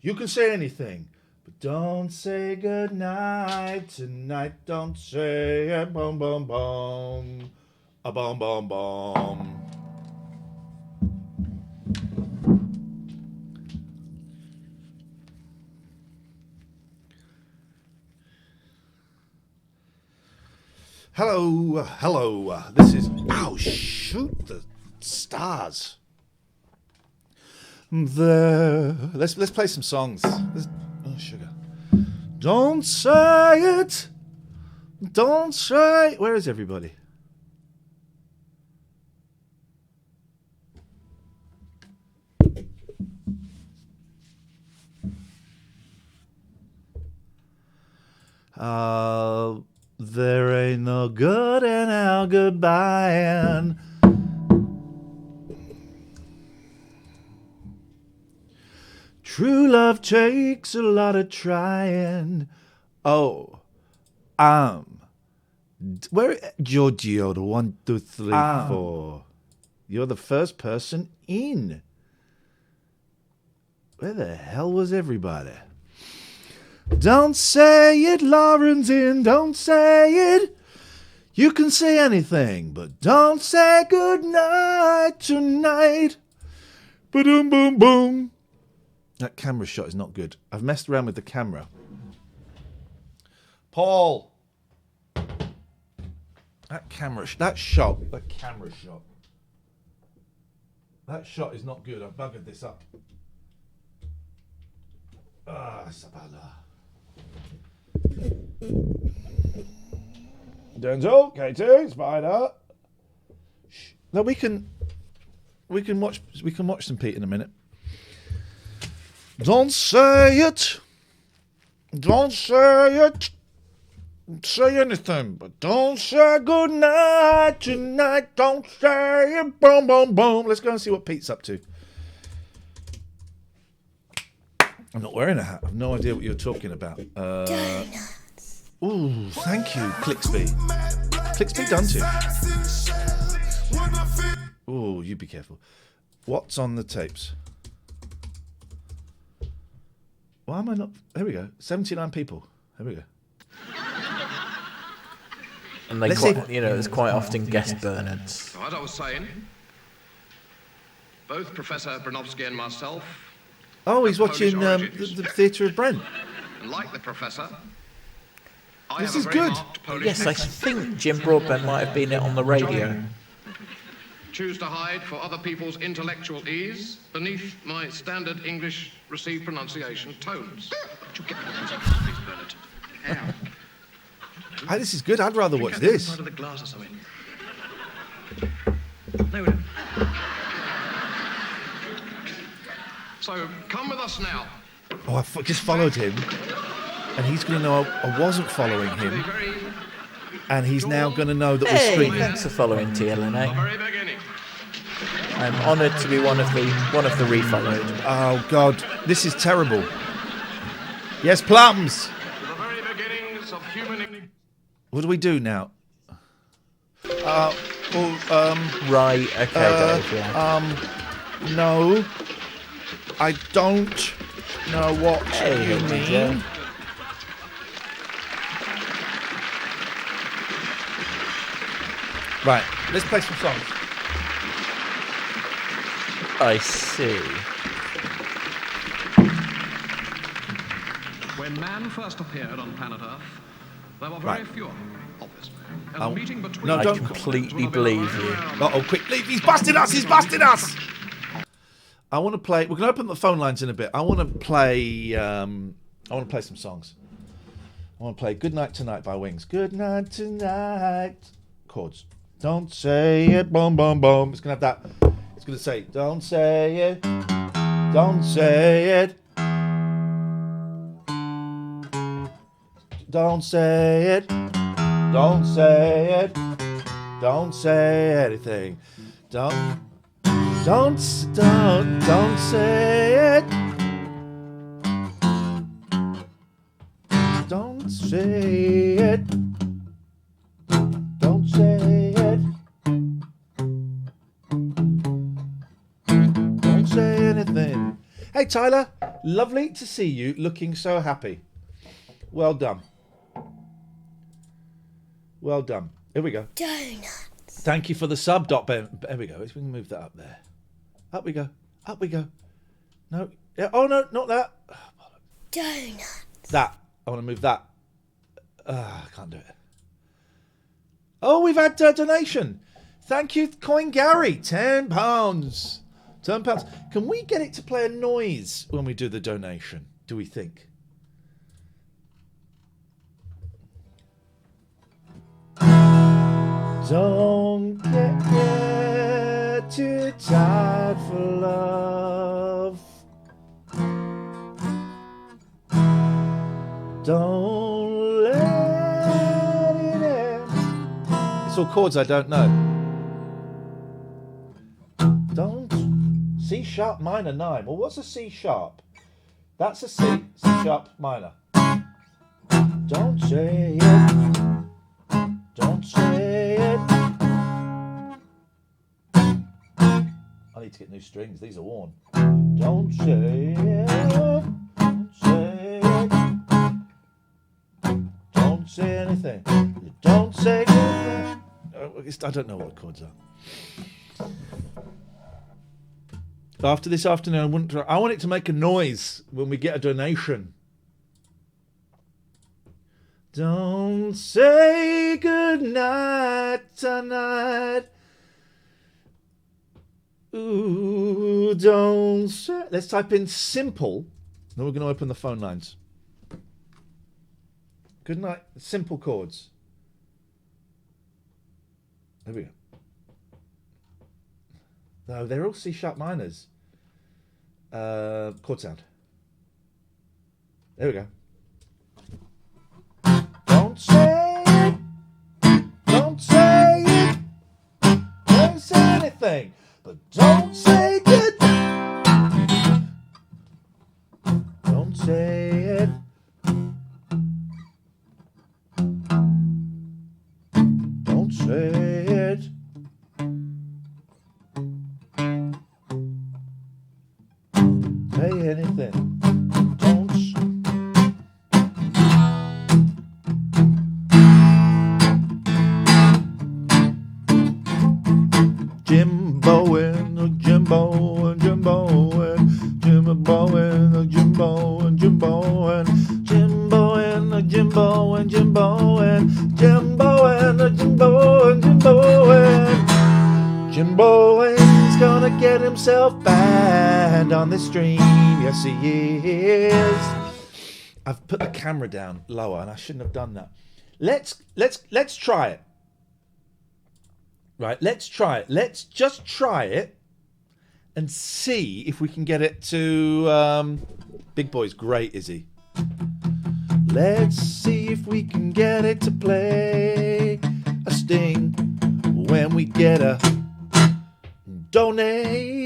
You can say anything, but don't say goodnight tonight. Don't say it. Boom, boom, boom. A boom, boom, boom. Hello, hello. This is. Ow, shoot the stars. Let's play some songs. Oh, sugar. Don't say it. Don't say. Where is everybody? There ain't no good in our goodbye. True love takes a lot of trying. Oh, where Giorgio? The 1, 2, 3, 4. You're the first person in. Where the hell was everybody? Don't say it, Lauren's in. Don't say it. You can say anything, but don't say goodnight tonight. Ba-dum, boom, boom. That camera shot is not good. I've messed around with the camera. Paul. That camera shot. That shot is not good. I've buggered this up. Sabala. Denzel, Katie, Spider. Shh. No, we can watch some Pete in a minute. Don't say it. Don't say it. Don't say anything, but don't say goodnight tonight. Don't say it. Boom, boom, boom. Let's go and see what Pete's up to. I'm not wearing a hat. I've no idea what you're talking about. Ooh, thank you, Clicksby. Clicksby done to. Ooh, you be careful. What's on the tapes? Why am I not? Here we go. 79 people. Here we go. And they there's quite often guest Bernards. So as I was saying, both Professor Branovsky and myself. Oh, he's watching the Theatre of Brent. And like the Professor, this is good. Yes, I think Jim Broadbent might have been it on the radio. Choose to hide for other people's intellectual ease beneath my standard English received pronunciation tones. Hey, this is good. I'd rather watch this. Out of the glass or something. No, we don't. So come with us now. Oh, I just followed him, and he's going to know I wasn't following him, and he's now going to know that we're streaming. Thanks for following TLNA. The very beginning. I'm honoured to be one of the refollowed. Oh God, this is terrible. Yes, plums. The very beginnings of human. What do we do now? Right. Okay, Dave. Yeah. No. I don't know what you mean. Right, let's play some songs. I see. When man first appeared on planet Earth, there were very few of them, obviously. And the meeting between I completely believe you. Uh-oh, quick, leave. He's busted us! He's busted us! I want to play. We're going to open the phone lines in a bit. I want to play some songs. I want to play "Good Night Tonight" by Wings. Good night tonight. Chords. Don't say it. Boom, boom, boom. It's going to have that. It's going to say, "Don't say it. Don't say it. Don't say it. Don't say it. Don't say anything. Don't say it. Don't say it. Don't say it. Don't say anything. Hey, Tyler. Lovely to see you looking so happy. Well done. Well done. Here we go. Donuts. Thank you for the sub, Dot Ben. There we go. We can move that up there. Up we go. Up we go. No. Yeah. Oh, no, not that. Donuts. That. I want to move that. I can't do it. Oh, we've had a donation. Thank you, Coin Gary. £10. £10. Can we get it to play a noise when we do the donation, do we think? Don't get too tired for love. Don't let it end. It's all chords I don't know. Don't. C sharp minor 9. Well, what's a C sharp? That's a C. C sharp minor. Don't say it. Don't say it. I need to get new strings. These are worn. Don't say it. Don't say it. Don't say anything. Don't say anything. I don't know what the chords are. After this afternoon, I want it to make a noise when we get a donation. Don't say goodnight tonight. Ooh, don't say. Let's type in simple. Then we're going to open the phone lines. Good night. Simple chords. There we go. No, they're all C sharp minors. Chord sound. There we go. Don't say it. Don't say it. Don't say anything. But don't say good. Don't say it. Don't say it. Say anything. Don't. Jimbo and Jimbo and Jimbo and Jimbo and Jimbo and Jimbo and Jimbo and Jimbo and Jimbo and Jimbo and Jimbo and Jimbo and Jimbo and's gonna get himself banned on the stream. Yes, he is. I've put the camera down lower, and I shouldn't have done that. Let's try it. Right, let's try it. Let's just try it and see if we can get it to... Big Boy's great, is he? Let's see if we can get it to play a sting when we get a donation.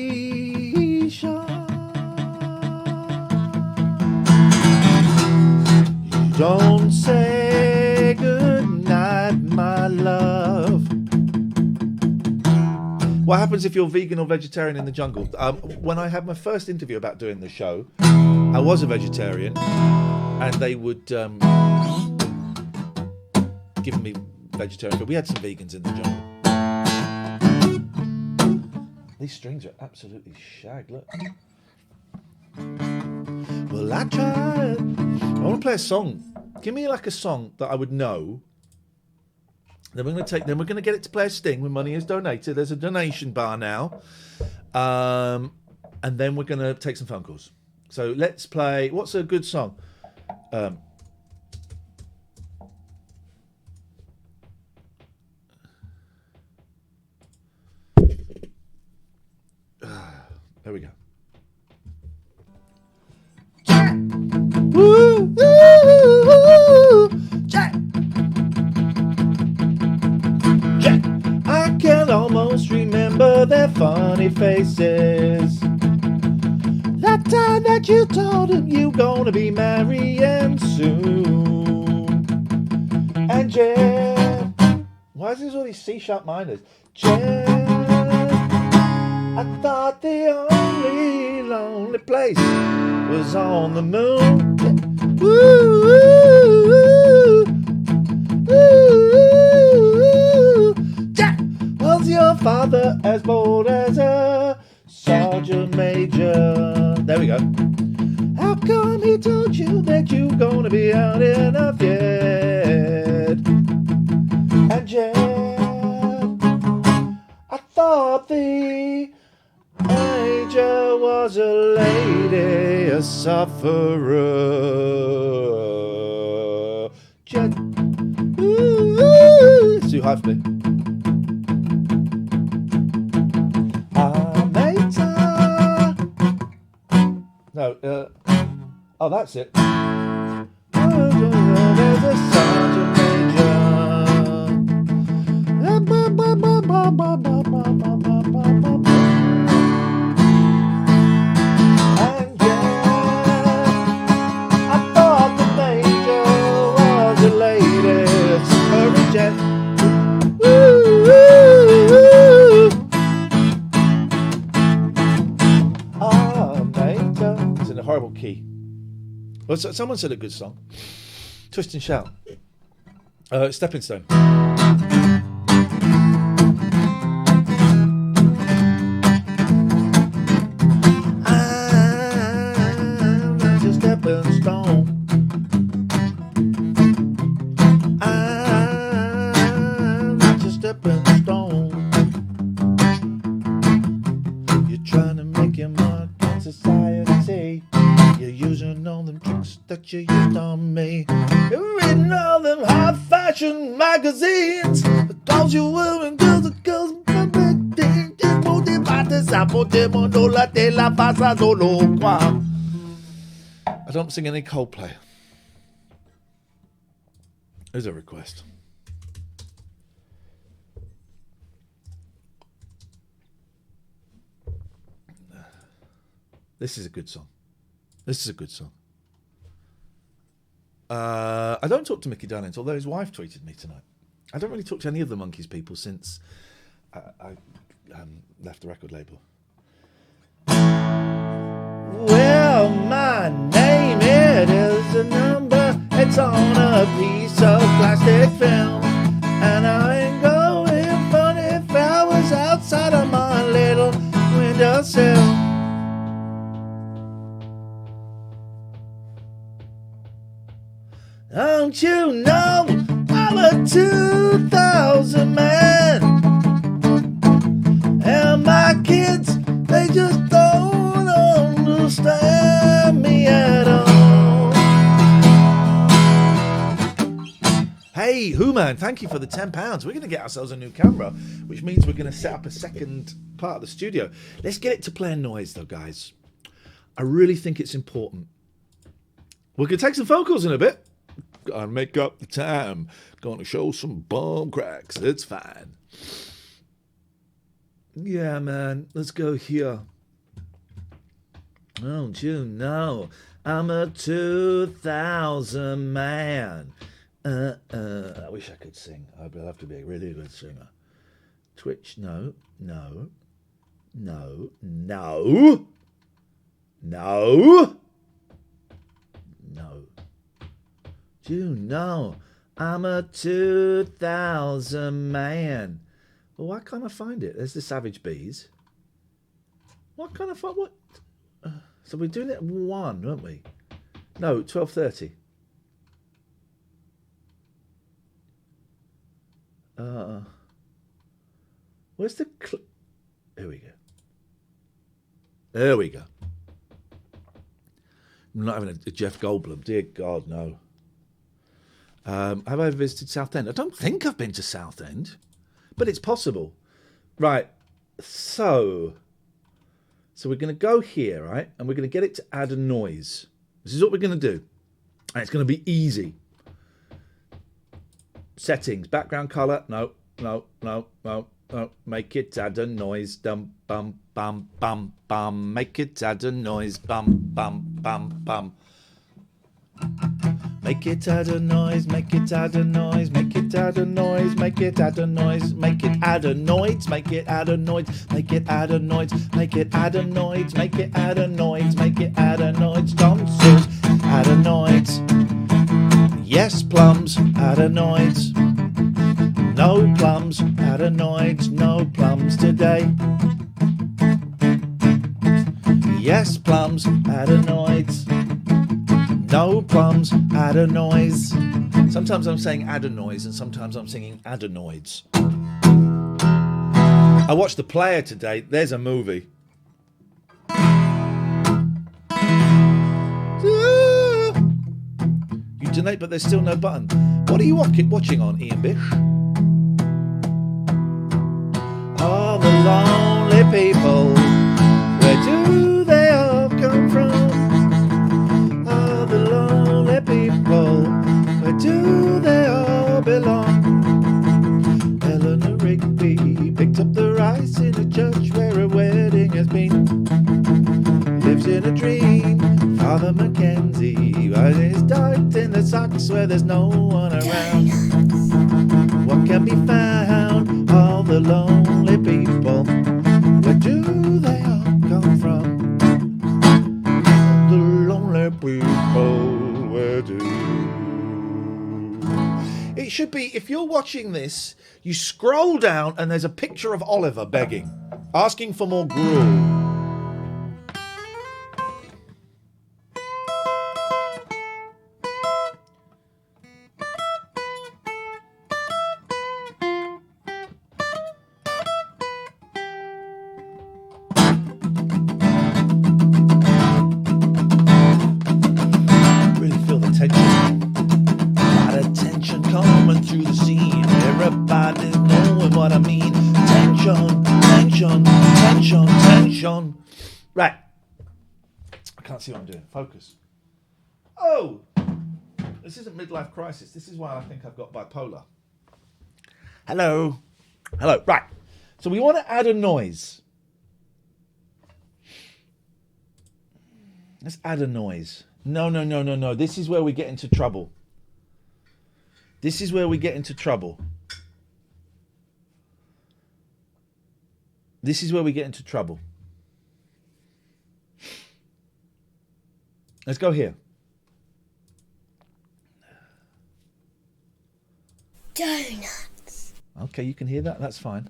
Don't say goodnight, my love. What happens if you're vegan or vegetarian in the jungle? When I had my first interview about doing the show, I was a vegetarian, and they would give me vegetarian, but we had some vegans in the jungle. These strings are absolutely shag, look. Well, I tried. I want to play a song. Give me like a song that I would know. Then we're going to get it to play a sting when money is donated. There's a donation bar now. And then we're going to take some phone calls. So let's play, what's a good song? There we go. Jack! Woo! Woo! Jack! Jack! I can almost remember their funny faces. That time that you told him you gonna be marrying soon. And Jen, why is this all these C sharp minors? Jen, I thought the only lonely place was on the moon. Woo, woo, woo. Jack, was your father as bold as a sergeant major? There we go. How come he told you that you gonna be out in a Fiat? And Jet, I thought the major was a lady, a sufferer. Jet, ooh, it's too high for me. No, oh, that's it. There's a sergeant major. And yeah, I thought the major was a lady. Hurry, Jet. Woo, woo, woo. Ah, major. It's in a horrible key. Well, someone said a good song. Twist and Shout. Stepping Stone. I'm not a stepping stone. I'm not a stepping stone. You're trying to make your mark in society. You're using all them tricks that you used on me. You're reading all them high fashion magazines. The dolls you're wearing, girls and girls. I don't sing any Coldplay. There's a request. This is a good song. This is a good song. I don't talk to Mickey Darlings, although his wife tweeted me tonight. I don't really talk to any of the Monkeys people since I left the record label. Well, my name, it is a number. It's on a piece of plastic film. And I ain't going funny if I was outside of my little windowsill. Don't you know I'm a 2000 man? And my kids, they just don't understand me at all. Hey, Hooman, thank you for the £10. We're going to get ourselves a new camera, which means we're going to set up a second part of the studio. Let's get it to playing noise, though, guys. I really think it's important. We're going to take some phone calls in a bit. Gotta make up the time. Gonna show some bomb cracks. It's fine. Yeah, man. Let's go here. Don't you know I'm a 2000 man? I wish I could sing. I'd have to be a really good singer. Twitch, no. No. No. No. No. No. You know, I'm a 2000 man. Well, why can't I find it? There's the Savage Bees. Why can't I find what? So we're doing it at 1, weren't we? No, 12:30. Where's the? Here we go. There we go. I'm not having a Jeff Goldblum. Dear God, no. Have I ever visited Southend? I don't think I've been to Southend, but it's possible. Right, so we're going to go here, right? And we're going to get it to add a noise. This is what we're going to do. And it's going to be easy. Settings, background colour. No. Make it add a noise. Dum, bum, bum, bum, bum. Make it add a noise. Bum, bum, bum, bum. Make it add a noise, make it add a noise, make it add a noise, make it add a noise, make it add a noise, make it add a noise, make it add a noise, make it add a noise, make it add a noise, make it add a noise, tonsils, add a noise. Yes, plums, add a noise. No plums, add a noise, no plums today. Yes, plums, add a noise. No plums, add a noise. Sometimes I'm saying add a noise and sometimes I'm singing adenoids. I watched The Player today. There's a movie. You donate, but there's still no button. What are you watching on, Ian Bish? All the lonely people, where do they all come from? All the lonely people, where do they all belong? Eleanor Rigby picked up the rice in a church where a wedding has been. Lives in a dream. Father Mackenzie is ducked in the socks where there's no one around. What can be found? All the lonely people, where do they all come from? All the lonely people, where do? It should be, if you're watching this, you scroll down and there's a picture of Oliver begging, asking for more gruel. Right. I can't see what I'm doing. Focus. Oh! This isn't midlife crisis. This is why I think I've got bipolar. Hello. Hello. Right. So we want to add a noise. Let's add a noise. No. This is where we get into trouble. This is where we get into trouble. This is where we get into trouble. Let's go here. Donuts. Okay, you can hear that. That's fine.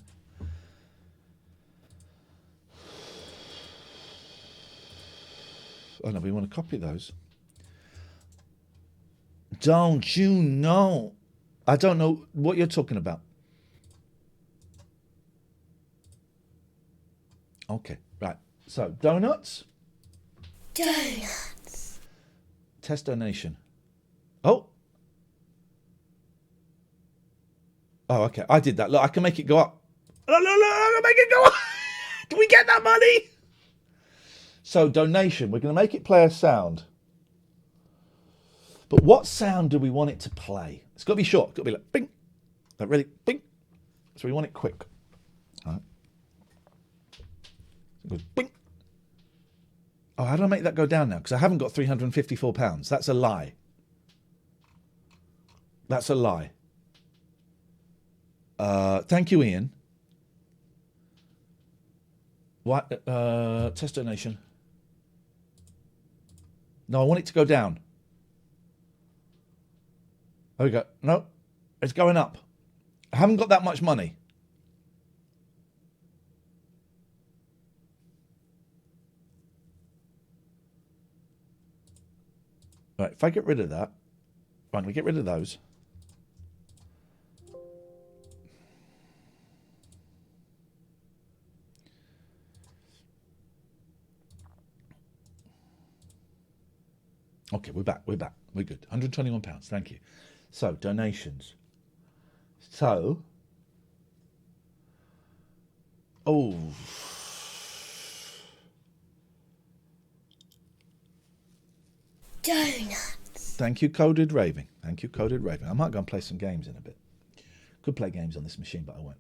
Oh no, we want to copy those. Don't you know? I don't know what you're talking about. Okay, right. So, donuts. Donuts. Test donation. Oh. Oh, okay. I did that. Look, I can make it go up. Look, I can make it go up. Can we get that money? So, donation. We're going to make it play a sound. But what sound do we want it to play? It's got to be short. It's got to be like, bing. Like really, bing. So we want it quick. All right. So it goes, bing. Oh, how do I make that go down now? Because I haven't got £354. That's a lie. That's a lie. Thank you, Ian. What? Test donation. No, I want it to go down. There we go. No, it's going up. I haven't got that much money. Right, if I get rid of that, I'm going to get rid of those. Okay, we're back. We're good. £121. Thank you. So, donations. So, oh. Donuts. Thank you, Coded Raving. Thank you, Coded Raving. I might go and play some games in a bit. Could play games on this machine, but I won't.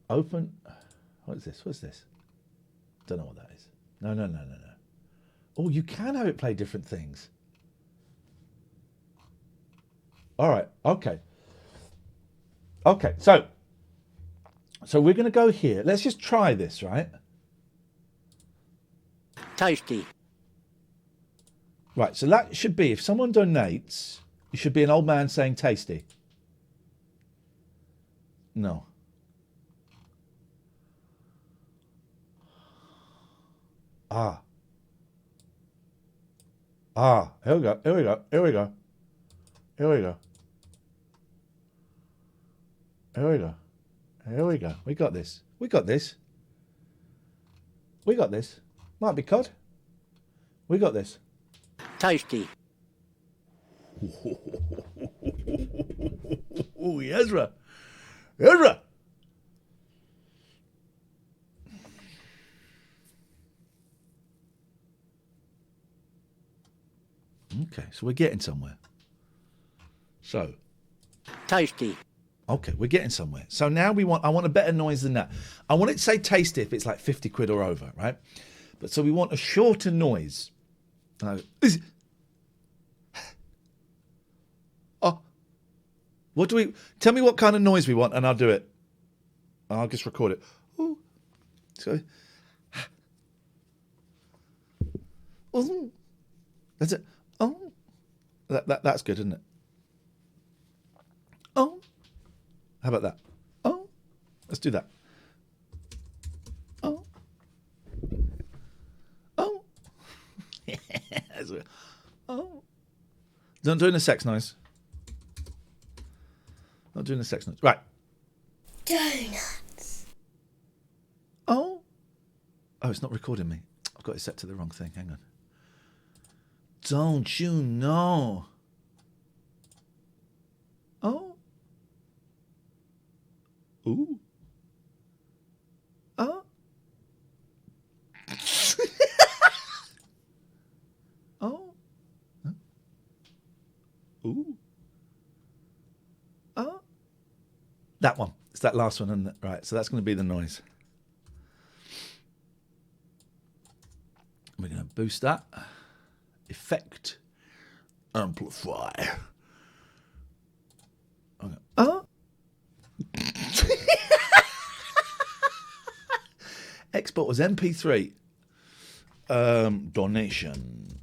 Open. What is this? What's this? Don't know what that is. No. Oh, you can have it play different things. All right. Okay. Okay. So we're going to go here. Let's just try this, right? Tasty. Right. So that should be, if someone donates, it should be an old man saying tasty. No. Ah. Here we go. Here we go. Here we go. Here we go. Here we go. Here we go. We got this. We got this. We got this. Might be cod. We got this. Tasty. Ooh, Ezra. Ezra. Okay, so we're getting somewhere. So. Tasty. Okay, we're getting somewhere. So now I want a better noise than that. I want it to say tasty if it's like 50 quid or over, right? But so we want a shorter noise. Oh. What do we, tell me what kind of noise we want and I'll do it. I'll just record it. Ooh. So, that's it. Oh. That's good, isn't it? Oh. How about that? Oh. Let's do that. Oh. Oh. Oh. Not doing the sex noise. Not doing the sex noise. Right. Donuts. Oh. Oh, it's not recording me. I've got it set to the wrong thing. Hang on. Don't you know? Oh. Ooh. Oh. Oh. Ooh. Oh. That one. It's that last one, isn't it? Right, so that's going to be the noise. We're going to boost that. Effect. Amplify. Okay. Oh. Export was MP3. Donation.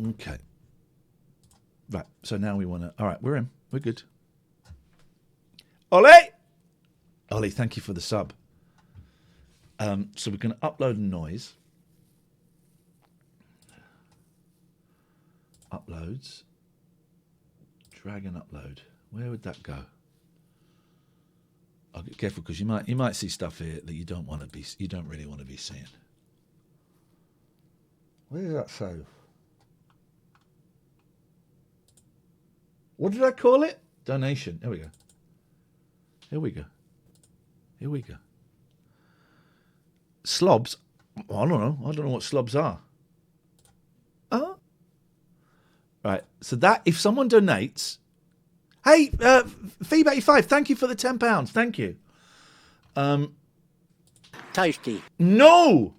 Okay. Right, so now we want to... All right, we're in. We're good. Ollie! Ollie, thank you for the sub. So we're going to upload a noise. Uploads. Drag and upload. Where would that go? I'll get careful because you might see stuff here that you don't really want to be seeing. Where does that save? What did I call it? Donation. Here we go. Here we go. Here we go. Slobs. I don't know. I don't know what slobs are. Oh. Right. So that, if someone donates... Hey, Phoebe85, thank you for the £10. Thank you. Tasty. No!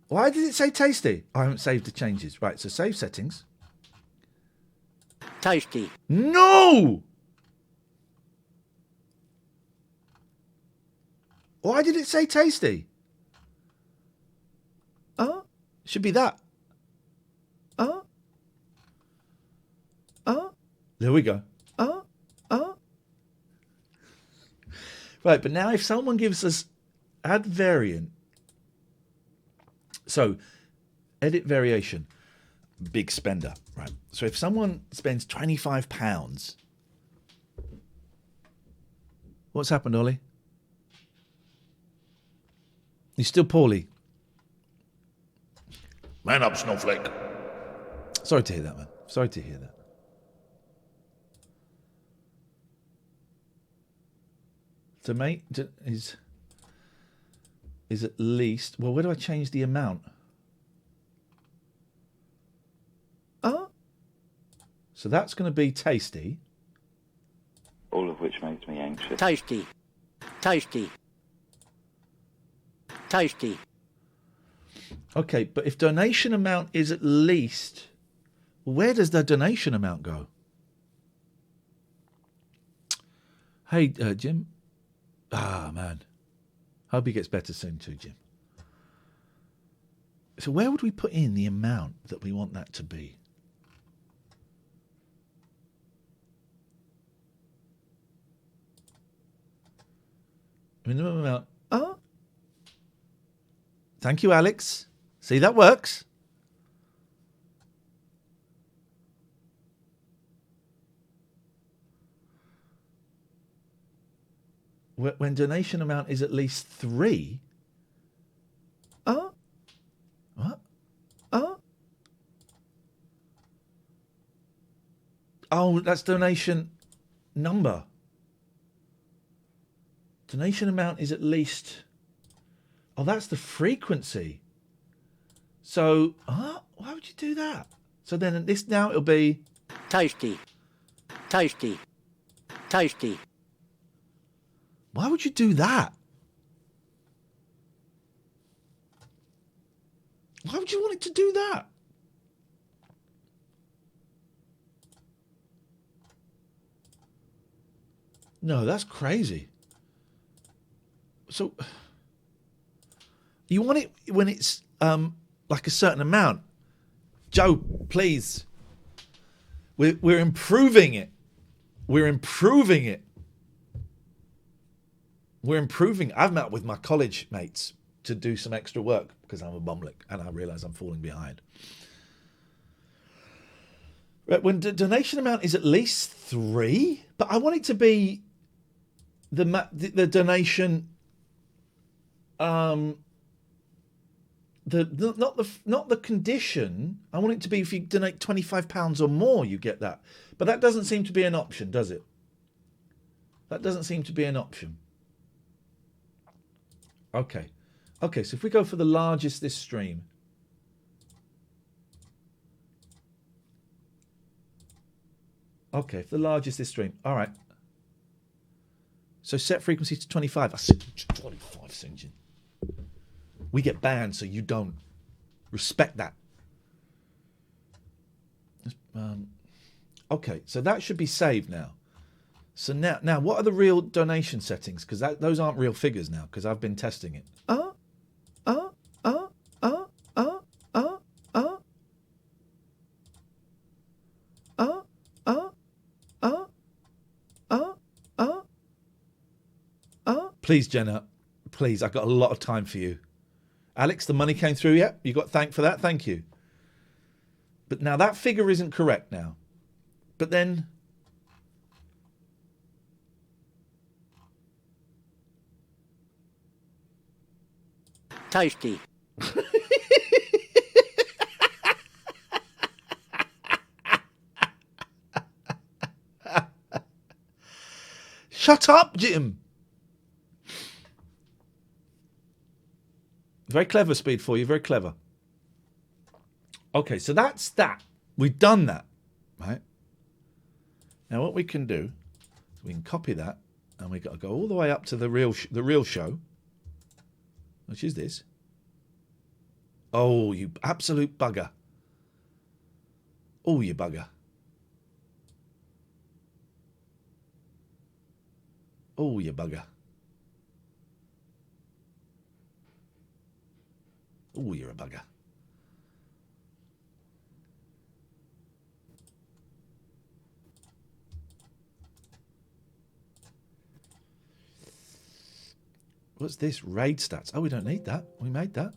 Why did it say tasty? I haven't saved the changes. Right, so save settings. Tasty. No! Why did it say tasty? Oh, should be that. Oh. Oh. There we go. Oh. Oh. Right, but now if someone gives us add variant. So, edit variation. Big spender, right? So if someone spends £25, what's happened, Ollie? You're still poorly. Man up, snowflake. Sorry to hear that, man. Sorry to hear that. To make is at least... Well, where do I change the amount? Oh. So that's going to be tasty. All of which makes me anxious. Tasty. Tasty. Tasty. Okay, but if donation amount is at least Where does the donation amount go? Hey, Jim. Ah, man. Hope he gets better soon too, Jim. So where would we put in the amount that we want that to be? Minimum amount. Oh. Thank you, Alex. See, that works. When donation amount is at least 3. Oh. What? Oh. Oh, that's donation number. Donation amount is at least... Oh, that's the frequency. So, why would you do that? So then at this now it'll be... Tasty. Tasty. Tasty. Why would you do that? Why would you want it to do that? No, that's crazy. So you want it when it's like a certain amount. Joe, please. We're improving it. We're improving it. We're improving. I've met with my college mates to do some extra work because I'm a bumlick and I realise I'm falling behind. When the donation amount is at least 3, but I want it to be the donation. Not the condition. I want it to be if you donate £25 or more, you get that. But that doesn't seem to be an option, does it? That doesn't seem to be an option. Okay. Okay, so if we go for the largest this stream. Okay, for the largest this stream. All right. So set frequency to 25. I said 25, St. John. We get banned, so you don't. Respect that. Okay, so that should be saved now. So now, what are the real donation settings? Because those aren't real figures now, because I've been testing it. Please, Jenna. Please, I've got a lot of time for you. Alex, the money came through yet? You got thanked for that? Thank you. But now that figure isn't correct now. But then... Tasty. Shut up, Jim. Very clever, Speed, for you. Very clever. Okay, so that's that. We've done that, right? Now what we can do is we can copy that, and we got to go all the way up to the real show, which is this. Oh, you absolute bugger! Oh, you bugger! Oh, you bugger! Oh, you're a bugger. What's this? Raid stats. Oh, we don't need that. We made that.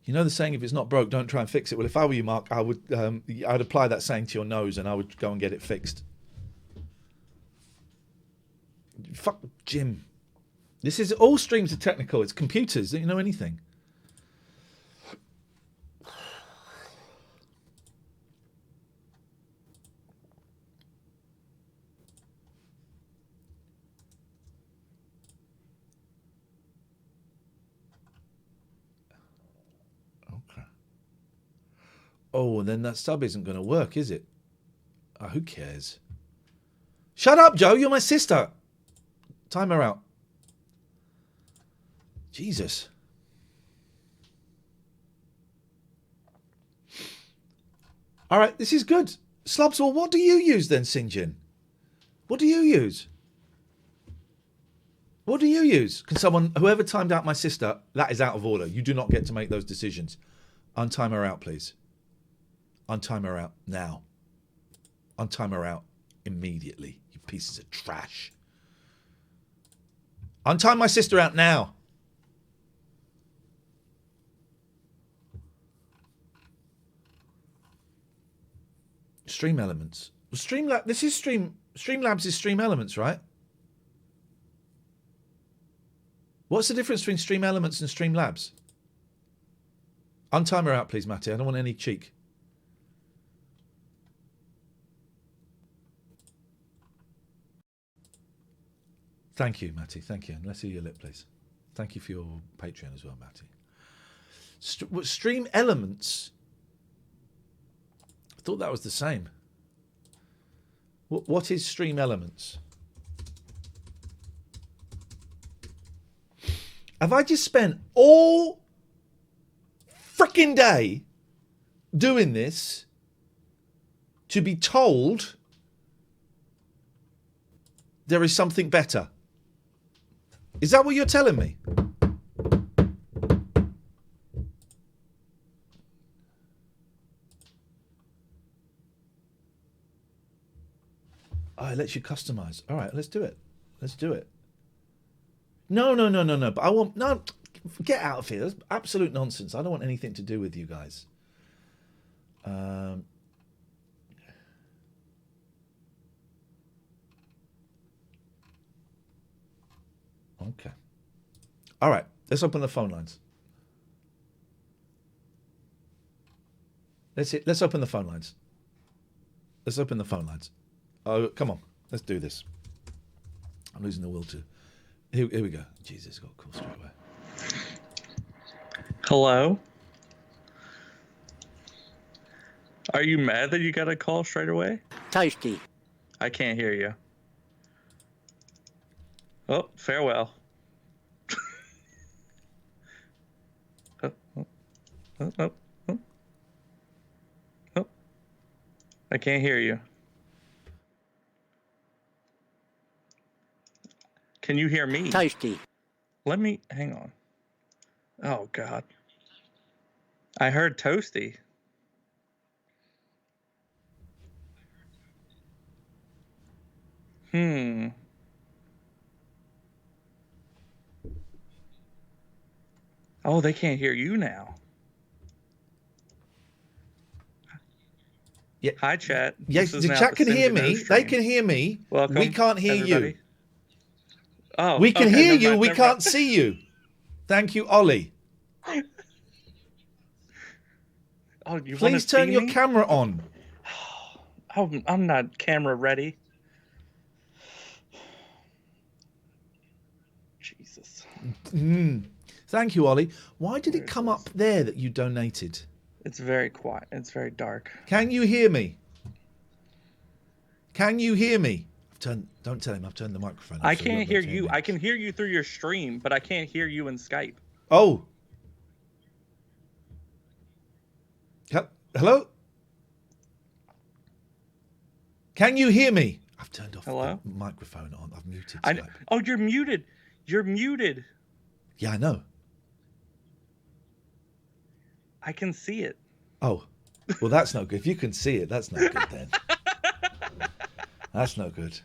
You know the saying, if it's not broke, don't try and fix it. Well, if I were you, Mark, I would I'd apply that saying to your nose and I would go and get it fixed. Fuck Jim. This is all streams are technical. It's computers. Don't you know anything? Oh, and then that sub isn't going to work, is it? Oh, who cares? Shut up, Joe. You're my sister. Timer out. Jesus. All right, this is good. Slubswall, what do you use then, Sinjin? What do you use? What do you use? Can someone, whoever timed out my sister, that is out of order. You do not get to make those decisions. Untime her out, please. Untime her out now. Untime her out immediately, you pieces of trash. Untime my sister out now. Stream Elements. Streamlabs is Stream Elements, right? What's the difference between Stream Elements and Streamlabs? Untime her out, please, Matty. I don't want any cheek. Thank you, Matty. Thank you. And let's hear your lip, please. Thank you for your Patreon as well, Matty. Stream Elements. I thought that was the same. What is Stream Elements? Have I just spent all frickin' day doing this to be told there is something better? Is that what you're telling me? Oh, it lets you customize. All right, let's do it. Let's do it. No. But I want... No, get out of here. That's absolute nonsense. I don't want anything to do with you guys. Okay. All right. Let's open the phone lines. Let's open the phone lines. Let's open the phone lines. Oh, come on. Let's do this. I'm losing the will to. Here we go. Jesus, got a call straight away. Hello? Are you mad that you got a call straight away? Tasty. I can't hear you. Oh, farewell. Oh. I can't hear you. Can you hear me? Tasty. Let me, hang on. Oh, God. I heard toasty. Oh, they can't hear you now. Yeah. Hi, chat. Yes, This is the now chat the can hear Cindy No me. stream. They can hear me. Welcome, We can't hear everybody. you. Oh, We can okay, hear never you. mind, We never can't mind. see you. Thank you, Ollie. Oh, you Please wanna turn see your me? camera on. Oh, I'm not camera ready. Jesus. Thank you, Ollie. Why did it come up there that you donated? It's very quiet. It's very dark. Can you hear me? Can you hear me? Don't tell him I've turned the microphone off. I so he can't won't be hear able to you. me. I can hear you through your stream, but I can't hear you in Skype. Oh. Hello? Can you hear me? I've turned off Hello? the microphone on. I've muted Skype. Oh, you're muted. You're muted. Yeah, I know. I can see it. Oh. Well, that's no good. If you can see it, that's no good then. That's no good.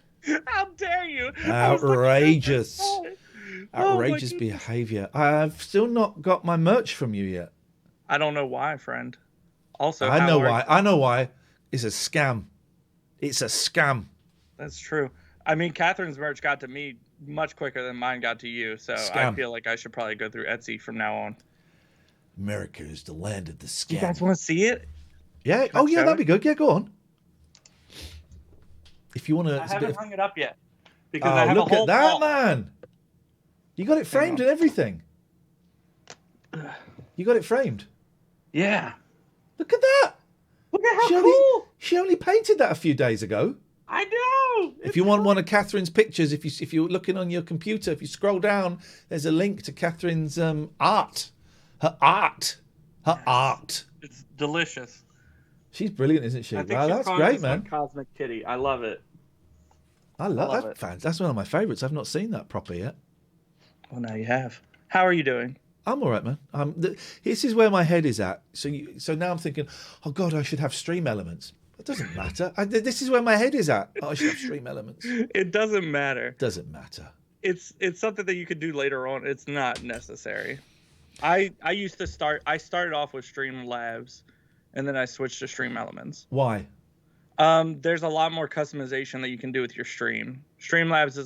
How dare you? Outrageous. Oh, Outrageous my behaviour. I've still not got my merch from you yet. I don't know why, friend. Also, I know how are why. you? I know why. It's a scam. It's a scam. That's true. I mean, Catherine's merch got to me much quicker than mine got to you, so I Scam. feel like I should probably go through Etsy from now on. America is the land of the scam. You guys want to see it? Yeah. Can I Oh, yeah, show that'd it? be good. Yeah, go on. If you want to... I haven't hung it up yet because I Oh, have look a whole at that, wall. man. You got it framed on. and everything. You got it framed. Yeah. Look at that. Look at how She cool. only painted that a few days ago. I know. If you want one of Catherine's pictures, if you're looking on your computer, if you scroll down, there's a link to Catherine's art. Her art. Her art. It's delicious. She's brilliant, isn't she? I think Wow, she's that's calling great, this man. one Cosmic Kitty. I love it. I love love that. it. Fans. That's one of my favourites. I've not seen that proper yet. Well, now you have. How are you doing? I'm all right, man. This is where my head is at. So now I'm thinking, oh God, I should have stream elements. It doesn't matter. This is where my head is at. Oh, I should have stream elements. It doesn't matter. Doesn't matter. It's something that you could do later on. It's not necessary. I started off with Streamlabs, and then I switched to Stream Elements. Why? There's a lot more customization that you can do with your stream. Streamlabs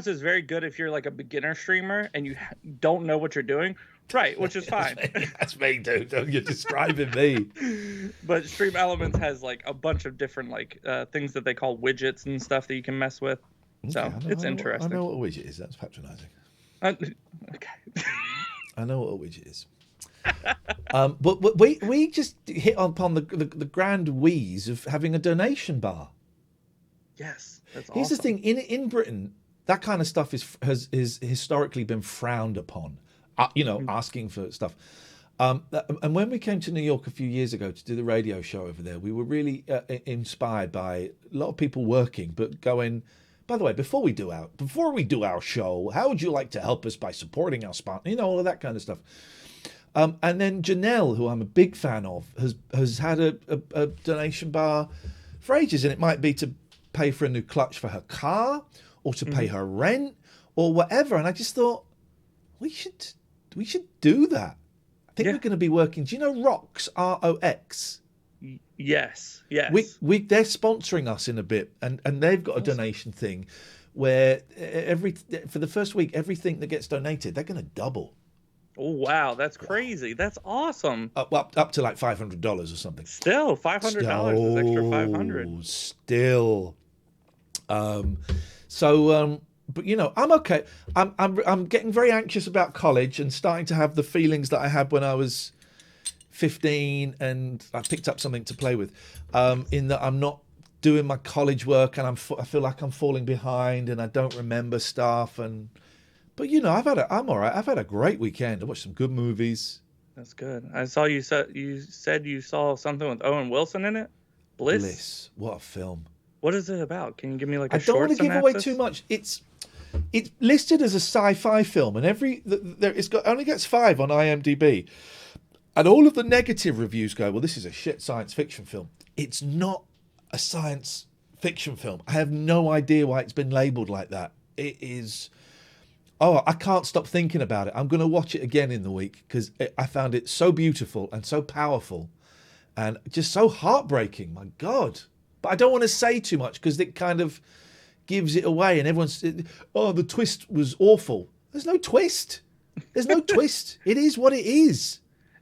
is very good if you're like a beginner streamer and you don't know what you're doing. Right, which is fine. That's me, dude. You're describing me. But Stream Elements has like a bunch of different like things that they call widgets and stuff that you can mess with. So it's interesting. I know what a widget is. That's patronising. Okay. I know what a widget is. But we just hit upon the grand wheeze of having a donation bar. Yes, that's Here's awesome. the thing: in Britain, that kind of stuff has historically been frowned upon. Asking for stuff. And when we came to New York a few years ago to do the radio show over there, we were really inspired by a lot of people working, but going. By the way, before we do our show, how would you like to help us by supporting our sponsor? All of that kind of stuff. And then Janelle, who I'm a big fan of, has had a donation bar for ages, and it might be to pay for a new clutch for her car, or to pay her rent, or whatever. And I just thought we should do that. I think we're going to be working. Do you know Rox, ROX? Yes. They're sponsoring us in a bit, and they've got a donation thing where for the first week, everything that gets donated, they're going to double. Oh wow, that's crazy. That's awesome. Up to like $500 or something. Still, $500 is extra $500. Still. But I'm okay. I'm getting very anxious about college and starting to have the feelings that I had when I was 15 and I picked up something to play with. In that I'm not doing my college work and I feel like I'm falling behind and I don't remember stuff. But I'm all right. I've had a great weekend. I watched some good movies. That's good. I saw you said you saw something with Owen Wilson in it. Bliss. What a film. What is it about? Can you give me like a I don't want to give away too much. It's listed as a sci-fi film, and only gets 5 on IMDb, and all of the negative reviews go, well, this is a shit science fiction film. It's not a science fiction film. I have no idea why it's been labelled like that. It is. Oh, I can't stop thinking about it. I'm going to watch it again in the week because I found it so beautiful and so powerful, and just so heartbreaking. My God. But I don't want to say too much because it kind of gives it away, and everyone's, the twist was awful. There's no twist. There's no twist. It is what it is.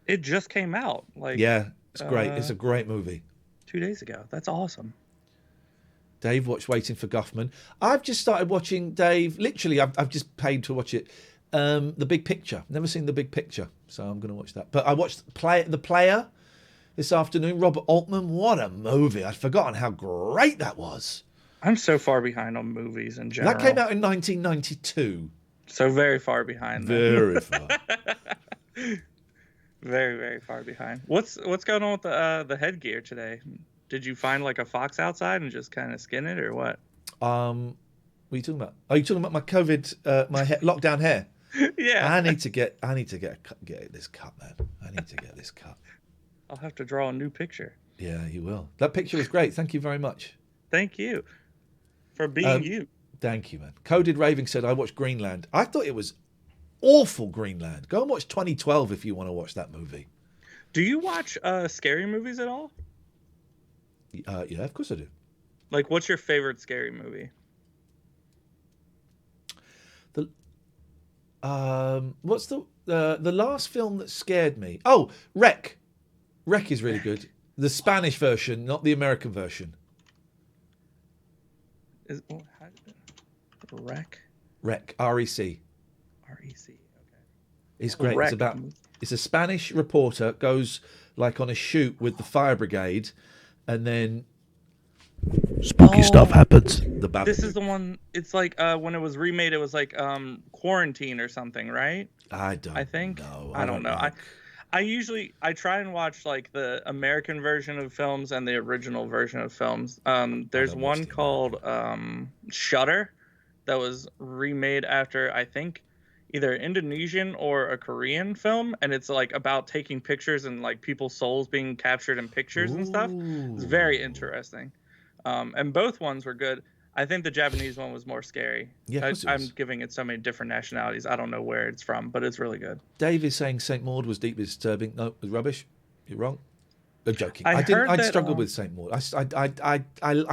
It just came out. Yeah, it's great. It's a great movie. 2 days ago. That's awesome. Dave watched Waiting for Guffman. I've just started watching, Dave. Literally, I've just paid to watch it. The Big Picture. Never seen The Big Picture, so I'm going to watch that. But I watched The Player this afternoon. Robert Altman. What a movie! I'd forgotten how great that was. I'm so far behind on movies in general. That came out in 1992. So very far behind. Very far. Very, very far behind. What's going on with the headgear today? Did you find like a fox outside and just kind of skin it, or what? What are you talking about? Are you talking about my COVID, my lockdown hair? Yeah. I need to get this cut, man. I need to get this cut. I'll have to draw a new picture. Yeah, you will. That picture was great. Thank you very much. Thank you for being you. Thank you, man. Coded Raving said, I watched Greenland. I thought it was awful, Greenland. Go and watch 2012 if you want to watch that movie. Do you watch scary movies at all? Yeah, of course I do. Like, what's your favorite scary movie? What's the last film that scared me? Oh, Wreck. Wreck is really good. The Spanish version, not the American version. Wreck? Wreck. R-E-C. R-E-C. Okay. It's great. Wreck. It's a Spanish reporter goes like on a shoot with the fire brigade, and then spooky stuff happens. The Babadook. This is the one. It's like when it was remade, it was like Quarantine or something, right? I don't. I think. know. I don't know. Like... I try and watch like the American version of films and the original version of films. There's one called Shutter that was remade after, I think, either Indonesian or a Korean film, and it's like about taking pictures and like people's souls being captured in pictures and stuff. It's very interesting. And both ones were good. I think the Japanese one was more scary. Yeah, I'm giving it so many different nationalities. I don't know where it's from, but it's really good. Dave is saying Saint Maud was deeply disturbing. No, it was rubbish. You're wrong. I'm joking. I struggled with Saint Maud. I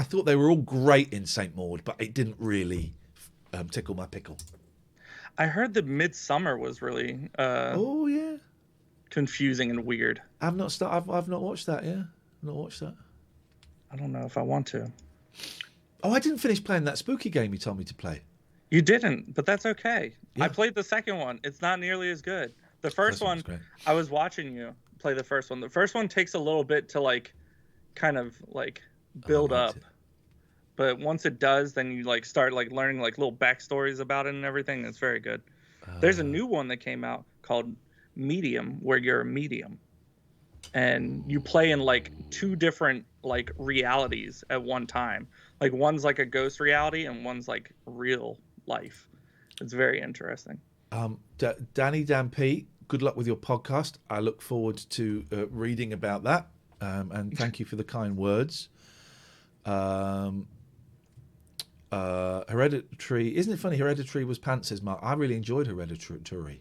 thought they were all great in Saint Maud, but it didn't really tickle my pickle. I heard that Midsummer was really oh yeah, confusing and weird. I've not watched that. Yeah, I've not watched that. I don't know if I want to. Oh, I didn't finish playing that spooky game you told me to play. You didn't, but that's okay. Yeah. I played the second one. It's not nearly as good. The first one, I was watching you play the first one. The first one takes a little bit to like, kind of like build up. But once it does, then you like start like learning like little backstories about it and everything. It's very good. There's a new one that came out called Medium, where you're a medium, and you play in like two different like realities at one time. Like one's like a ghost reality and one's like real life. It's very interesting. Danny Dan P, good luck with your podcast. I look forward to reading about that. And thank you for the kind words. Hereditary, isn't it funny? Hereditary was pants, says Mark. I really enjoyed Hereditary.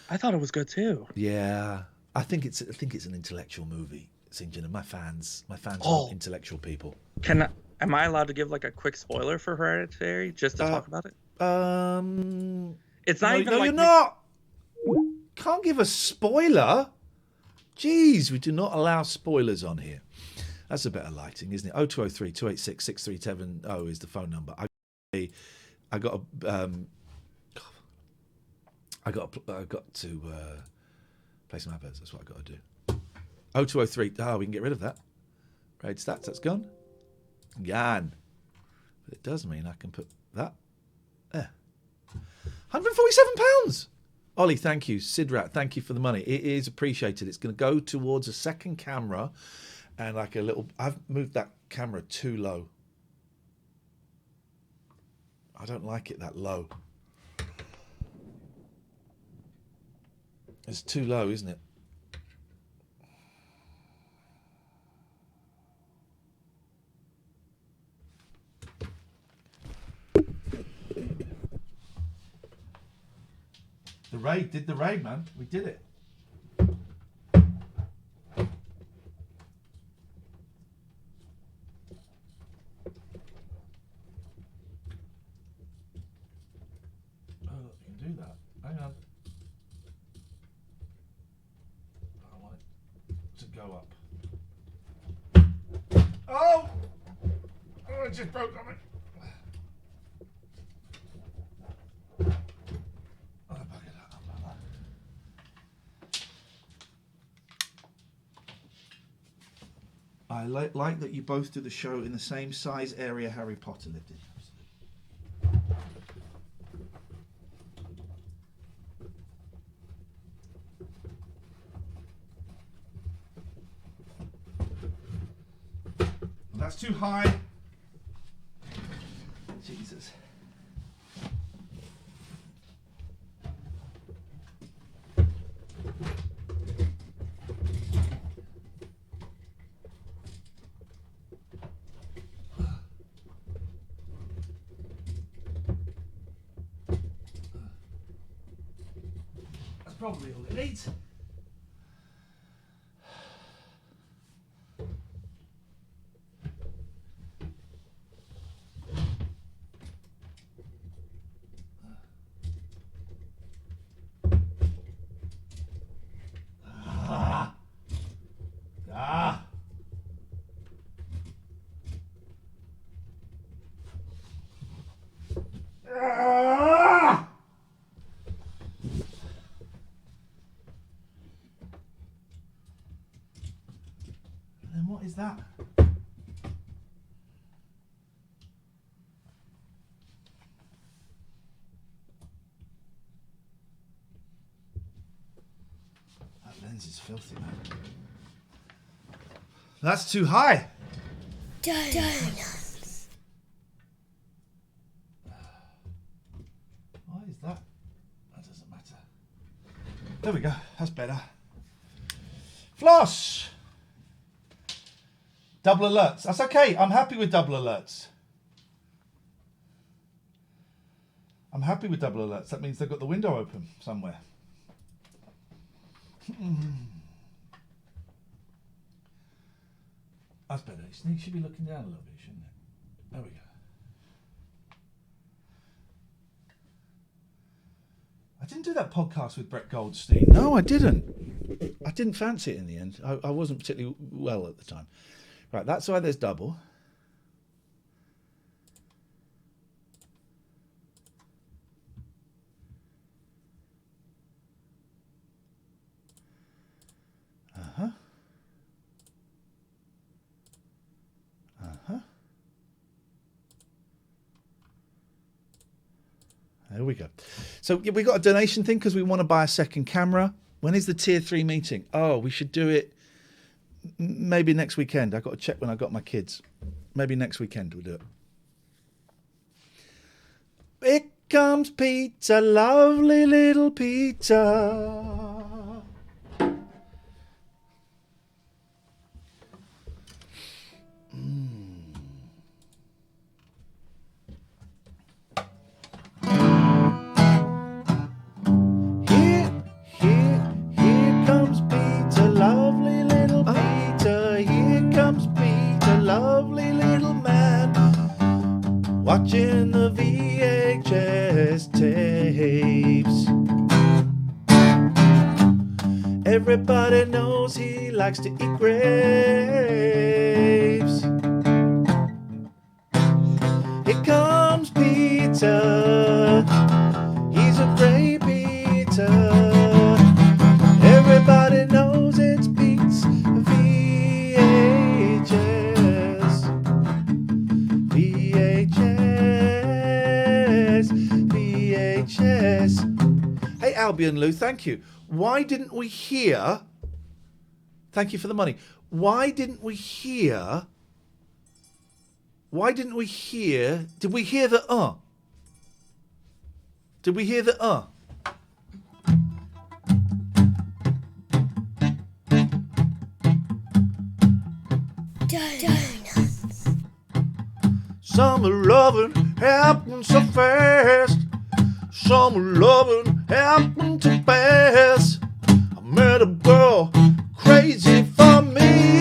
I thought it was good too. Yeah, I think it's an intellectual movie. St. John, my fans are intellectual people. Am I allowed to give like a quick spoiler for Hereditary just to talk about it? It's not even no, like you're not. Can't give a spoiler. Jeez, we do not allow spoilers on here. That's a better lighting, isn't it? 0203 286 6370 is the phone number. I got to play some adverts. That's what I got to do. 0203. We can get rid of that. Raid stats. That's gone. Gone. But it does mean I can put that there. £147. Ollie, thank you. Sidrat, thank you for the money. It is appreciated. It's going to go towards a second camera and like a little... I've moved that camera too low. I don't like it that low. It's too low, isn't it? The raid did the raid, man. We did it. Oh, look, you can do that. Hang on. I want it to go up. Oh! Oh, it just broke on me. I like that you both do the show in the same size area Harry Potter lived in. That's too high. Jesus. Probably all it needs. What is that? This is filthy, man. That's too high. Donuts. Why is that? That doesn't matter. There we go. That's better. Floss. Double alerts. That's okay. I'm happy with double alerts. I'm happy with double alerts. That means they've got the window open somewhere. That's better. You should be looking down a little bit, shouldn't it? There we go. I didn't do that podcast with Brett Goldstein. No, I didn't. I didn't fancy it in the end. I wasn't particularly well at the time. Right, that's why there's double. Uh-huh. Uh-huh. There we go. So we got a donation thing because we want to buy a second camera. When is the tier 3 meeting? Oh, we should do it maybe next weekend. I've got to check when I got my kids. Maybe next weekend we'll do it. Here comes Peter, lovely little Peter. Here comes Peter, lovely little Peter. Here comes Peter, lovely little man, watching the VHS tapes. Everybody knows he likes to eat grapes. Here comes Peter, he's a great Peter. Everybody knows it's Pete's VHS. VHS. Hey, Albion Lou, thank you. Why didn't we hear... Thank you for the money. Why didn't we hear... Did we hear the Did we hear the Donuts. Summer loving happened so fast. Summer loving happened too fast. I met a girl crazy for me.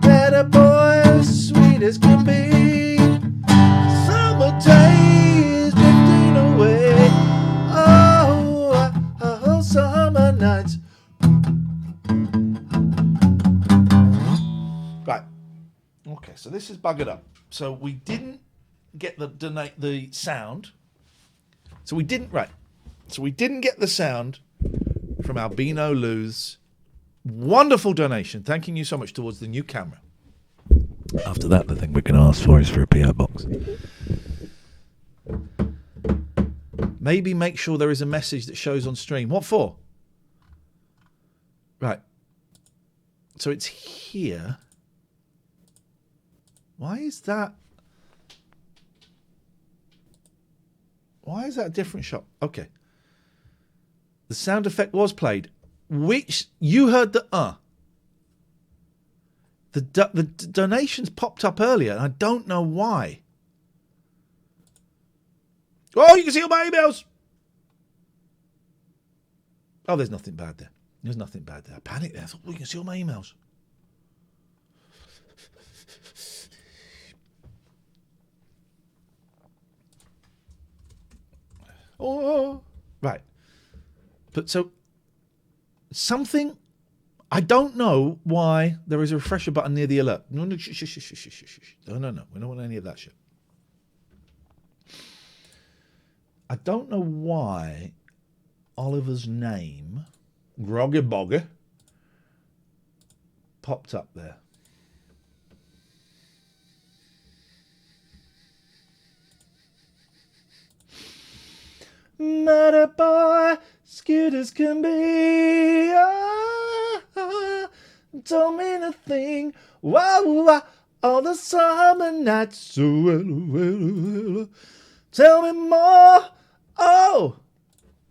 Met a boy as sweet as can be. Summer days drifting away. Oh, summer nights. Right. Okay, so this is buggered up. So we didn't get the sound. So we didn't get the sound from Albino Lou's wonderful donation. Thanking you so much towards the new camera. After that, the thing we're going to ask for is for a PO box. Maybe make sure there is a message that shows on stream. What for? Right. So it's here. Why is that? Why is that a different shot? Okay. The sound effect was played. Which you heard the The donations popped up earlier, and I don't know why. Oh, you can see all my emails. Oh, there's nothing bad there. There's nothing bad there. I panicked there. I thought, oh, you can see all my emails. Oh, right. But so something, I don't know why there is a refresher button near the alert. No, no, no. We don't want any of that shit. I don't know why Oliver's name, Groggy Boggy, popped up there. Matter boy, cute as can be. Don't mean a thing. Wow, all the summer nights. So well. Tell me more. Oh.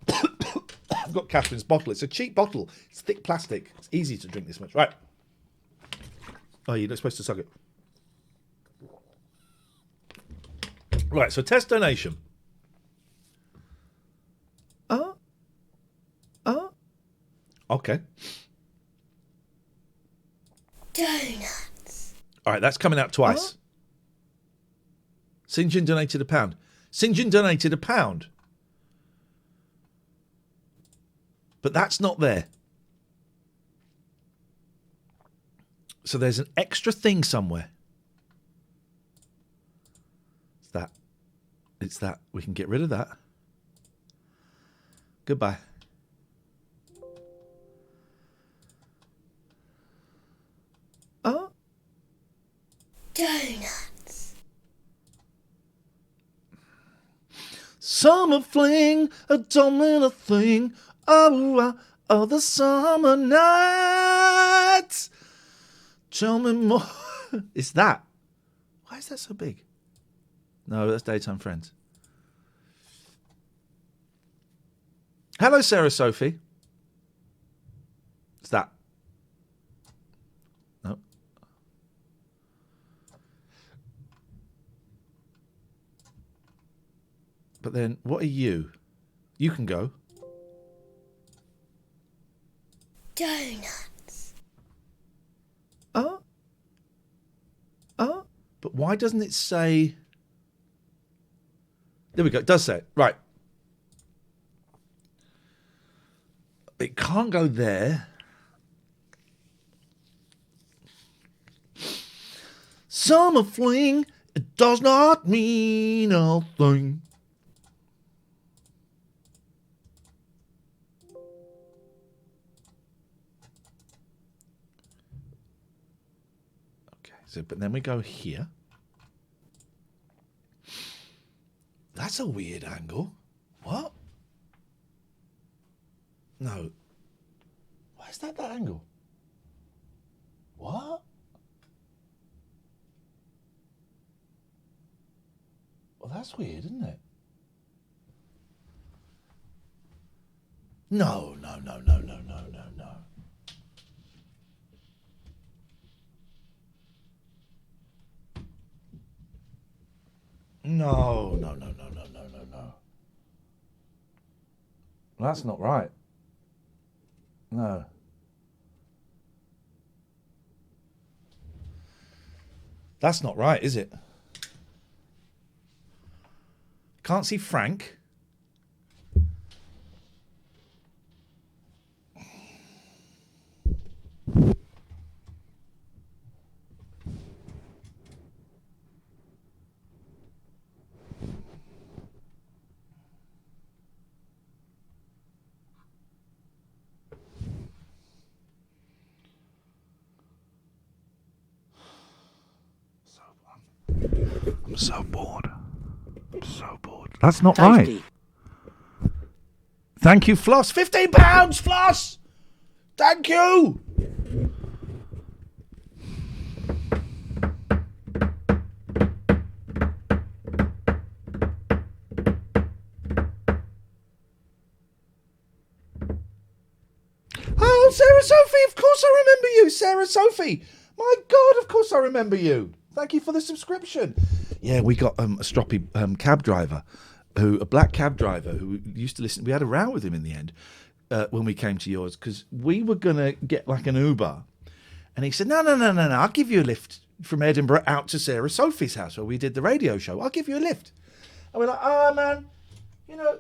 I've got Catherine's bottle. It's a cheap bottle. It's thick plastic. It's easy to drink this much. Right. Oh, you're not supposed to suck it. Right, so test donation. Okay. Donuts. All right, that's coming out twice. St. John donated £1. St. John donated £1. But that's not there. So there's an extra thing somewhere. It's that. It's that. We can get rid of that. Goodbye. Donuts. Summer fling, a don't mean a thing. Oh, the summer nights. Tell me more. It's that. Why is that so big? No, that's Daytime Friends. Hello, Sarah Sophie. It's that. No. But then, what are you? You can go. Donuts. But why doesn't it say... There we go. It does say it. Right. It can't go there. Summer fling, it does not mean a thing. Okay, so but then we go here. That's a weird angle. What? No. Why is that angle? What? Well, that's weird, isn't it? No. No. That's not right. No. That's not right, is it? Can't see Frank. I'm so bored. That's not right. Thank you, Floss. £15, Floss! Thank you! Oh, Sarah Sophie, of course I remember you, Sarah Sophie. My God, of course I remember you. Thank you for the subscription. Yeah, we got a stroppy cab driver, a black cab driver who used to listen. We had a row with him in the end when we came to yours because we were going to get like an Uber. And he said, no, I'll give you a lift from Edinburgh out to Sarah Sophie's house where we did the radio show. I'll give you a lift. And we're like, oh, man, you know,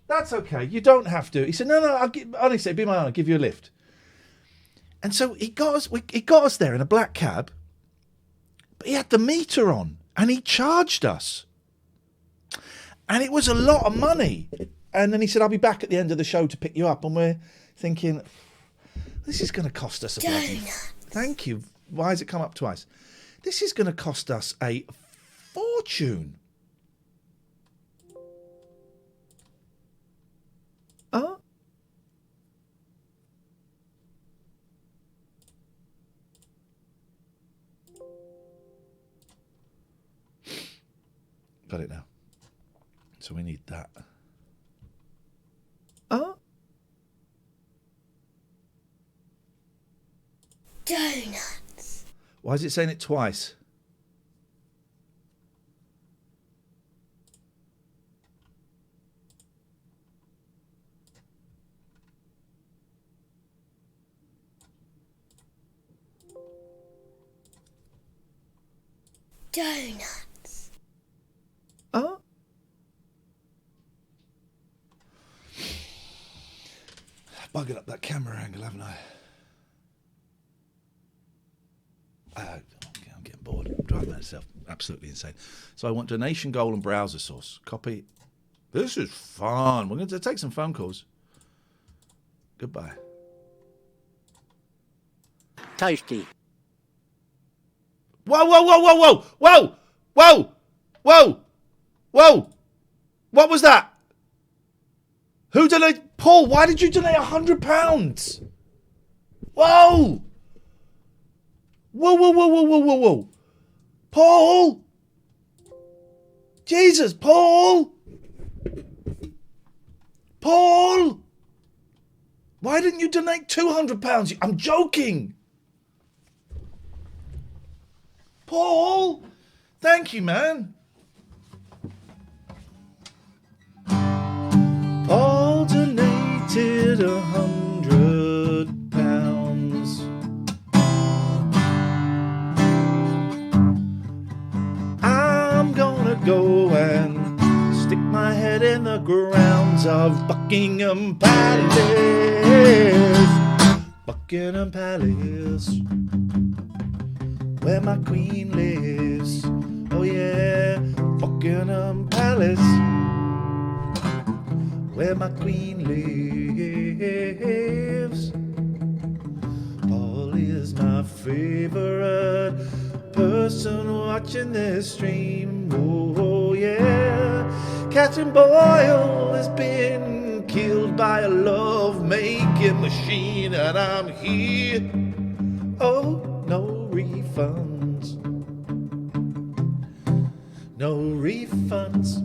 that's okay. You don't have to. He said, no, honestly, be my honor, I'll give you a lift. And so he got us there in a black cab, but he had the meter on and he charged us. And it was a lot of money. And then he said, I'll be back at the end of the show to pick you up. And we're thinking, this is going to cost us a bloody... Thank you. Why has it come up twice? This is going to cost us a fortune. Huh? Got it now. So we need that. Huh? Donuts. Why is it saying it twice? Donuts. Huh? Buggered up that camera angle, haven't I? I'm getting bored. I'm driving myself absolutely insane. So I want donation goal and browser source. Copy. This is fun. We're going to take some phone calls. Goodbye. Tasty. Whoa, whoa, whoa, whoa, whoa, whoa, whoa, whoa, whoa. What was that? Who donated? Paul, why did you donate £100? Whoa. Whoa, whoa, whoa, whoa, whoa, whoa, whoa. Paul. Jesus, Paul. Paul. Why didn't you donate £200? I'm joking. Paul, thank you, man. Paul donated £100. I'm gonna go and stick my head in the grounds of Buckingham Palace. Buckingham Palace, where my queen lives. Oh yeah, Buckingham Palace, where my queen lives. Paul is my favorite person watching this stream. Oh yeah, Catherine Boyle has been killed by a love-making machine, and I'm here. Oh, no refunds. No refunds.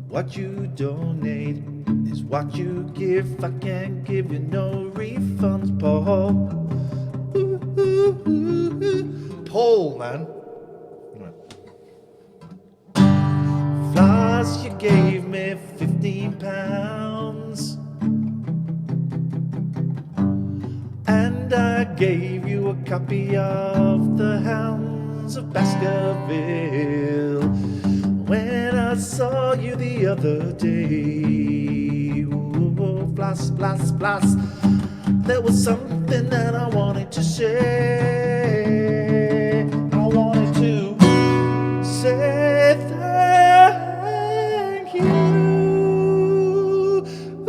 What you donate is what you give. I can't give you no refunds, Paul. Ooh, ooh, ooh, ooh. Paul, man. Right. Floss, you gave me £15. And I gave you a copy of The Hounds of Baskerville when I saw you the other day. Ooh, floss, floss, floss. There was something that I wanted to say. I wanted to say thank you.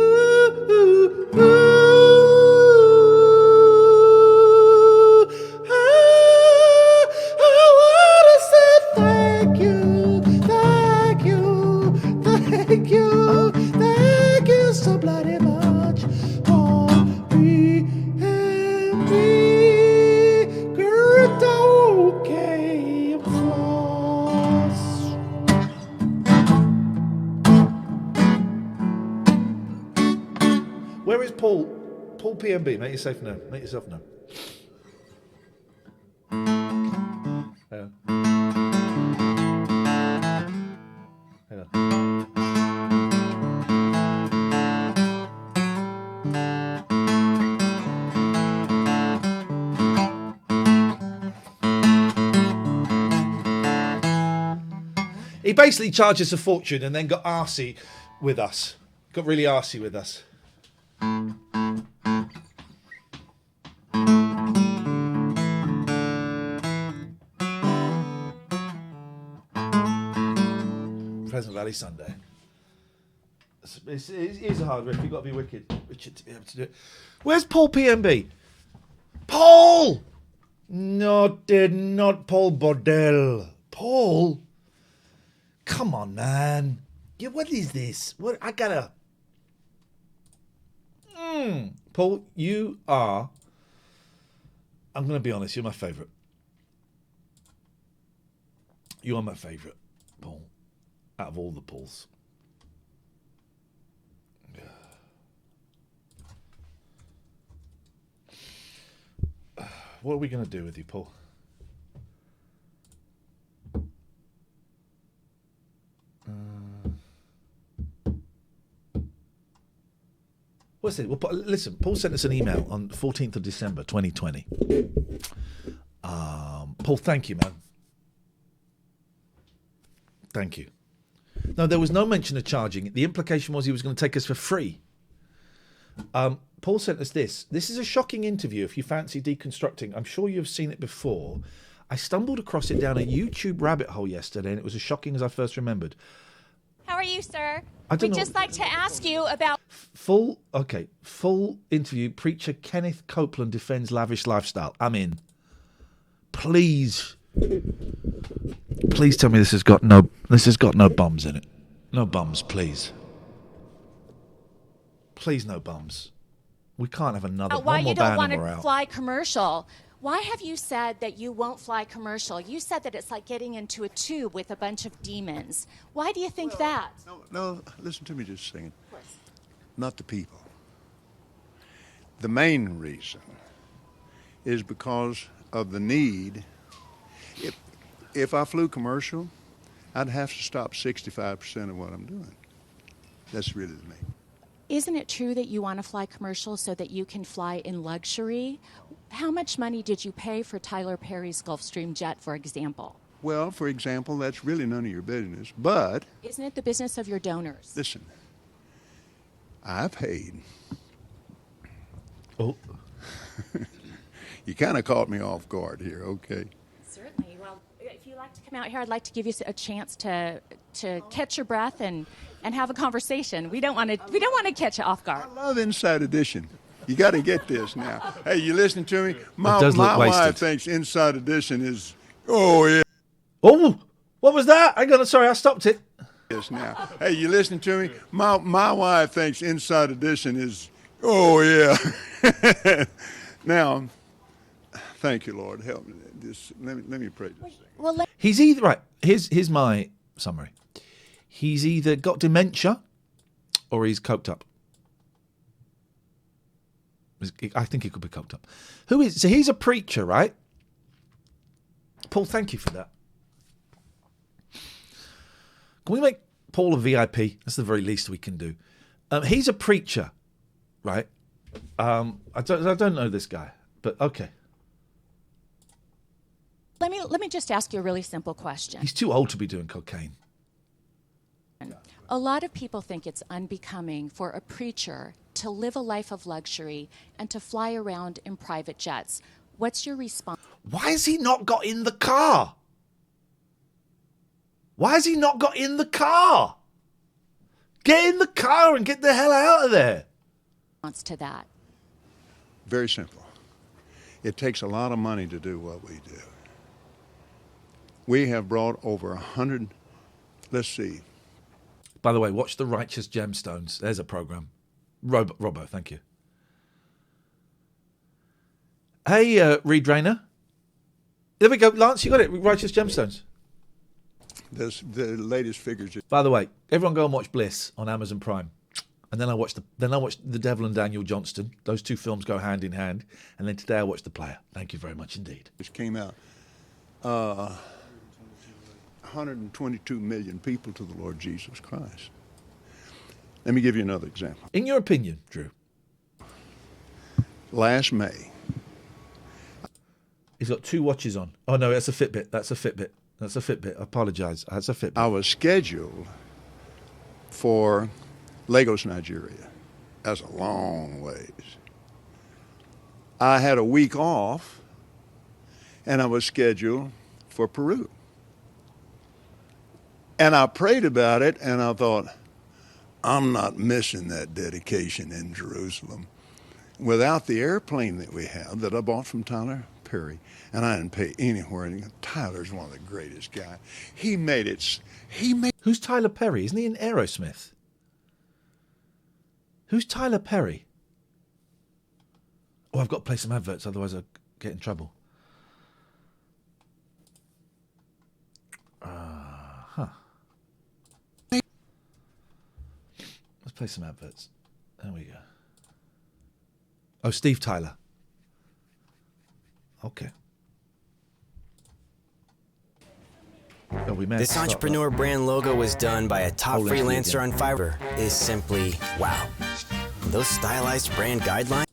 Ooh, ooh, ooh. Thank you so bloody much for being great. Okay, applause. Where is Paul? Paul PMB, make yourself known. Make yourself known. Hang on. Hang on. He basically charged us a fortune and then got arsey with us. Got really arsey with us. Pleasant Valley Sunday. It is a hard riff. You've got to be wicked, Richard, to be able to do it. Where's Paul PMB? Paul! Not Paul Bordel. Paul? Come on, man. Yeah, what is this? What I gotta. Paul, you are, I'm going to be honest, you're my favourite. You are my favourite, Paul, out of all the Pauls. What are we going to do with you, Paul? What's it? Well, listen, Paul sent us an email on 14th of December, 2020. Paul, thank you, man. Thank you. No, there was no mention of charging. The implication was he was going to take us for free. Paul sent us this. This is a shocking interview if you fancy deconstructing. I'm sure you've seen it before. I stumbled across it down a YouTube rabbit hole yesterday, and it was as shocking as I first remembered. How are you, sir? We'd just like to ask you about... Full interview. Preacher Kenneth Copeland defends lavish lifestyle. I'm in. Please tell me this has got no bums in it. No bums, please. Please, no bums. We can't have another. Why one more you don't band want and we're to out. fly commercial? Why have you said that you won't fly commercial? You said that it's like getting into a tube with a bunch of demons. Why do you think that? No, listen to me just a second. Not the people. The main reason is because of the need. If I flew commercial, I'd have to stop 65% of what I'm doing. That's really the main. Isn't it true that you want to fly commercial so that you can fly in luxury? How much money did you pay for Tyler Perry's Gulfstream jet, for example? Well, for example, that's really none of your business, but... Isn't it the business of your donors? Listen, I paid. Oh. You kind of caught me off guard here, okay? Certainly. Well, if you'd like to come out here, I'd like to give you a chance to catch your breath and have a conversation. We don't want to catch you off guard. I love Inside Edition. You got to get this now. Hey, you listening to me? My wife thinks Inside Edition is, oh, yeah. Oh, what was that? Sorry, I stopped it. Yes, now. Hey, you listening to me? My wife thinks Inside Edition is, oh, yeah. Now, thank you, Lord. Help me. Let me pray just a second. He's either, right, here's my summary. He's either got dementia or he's coked up. I think he could be coked up. So he's a preacher, right? Paul, thank you for that. Can we make Paul a VIP? That's the very least we can do. He's a preacher, right? I don't know this guy, but okay. Let me just ask you a really simple question. He's too old to be doing cocaine. A lot of people think it's unbecoming for a preacher to live a life of luxury and to fly around in private jets. What's your response? Why has he not got in the car? Why has he not got in the car? Get in the car and get the hell out of there. To that? Very simple. It takes a lot of money to do what we do. We have brought over 100, let's see. By the way, watch The Righteous Gemstones. There's a program. Robbo, thank you. Hey, Reed Rayner. There we go. Lance, you got it. Righteous Gemstones. The latest figures. By the way, everyone go and watch Bliss on Amazon Prime. And then I watched The Devil and Daniel Johnston. Those two films go hand in hand. And then today I watched The Player. Thank you very much indeed. Which came out. 122 million people to the Lord Jesus Christ. Let me give you another example. In your opinion, Drew. Last May. He's got two watches on. Oh, no, that's a Fitbit. That's a Fitbit. I apologise. That's a Fitbit. I was scheduled for Lagos, Nigeria. That's a long ways. I had a week off, and I was scheduled for Peru. And I prayed about it, and I thought, I'm not missing that dedication in Jerusalem. Without the airplane that we have that I bought from Tyler Perry, and I didn't pay anywhere. And Tyler's one of the greatest guys. He made it. Who's Tyler Perry? Isn't he in Aerosmith? Who's Tyler Perry? Oh, I've got to play some adverts, otherwise I'll get in trouble. Let's play some adverts. There we go. Oh, Steve Tyler. Okay. Oh, we This entrepreneur brand logo was done by a top freelancer on Fiverr is simply wow. Those stylized brand guidelines.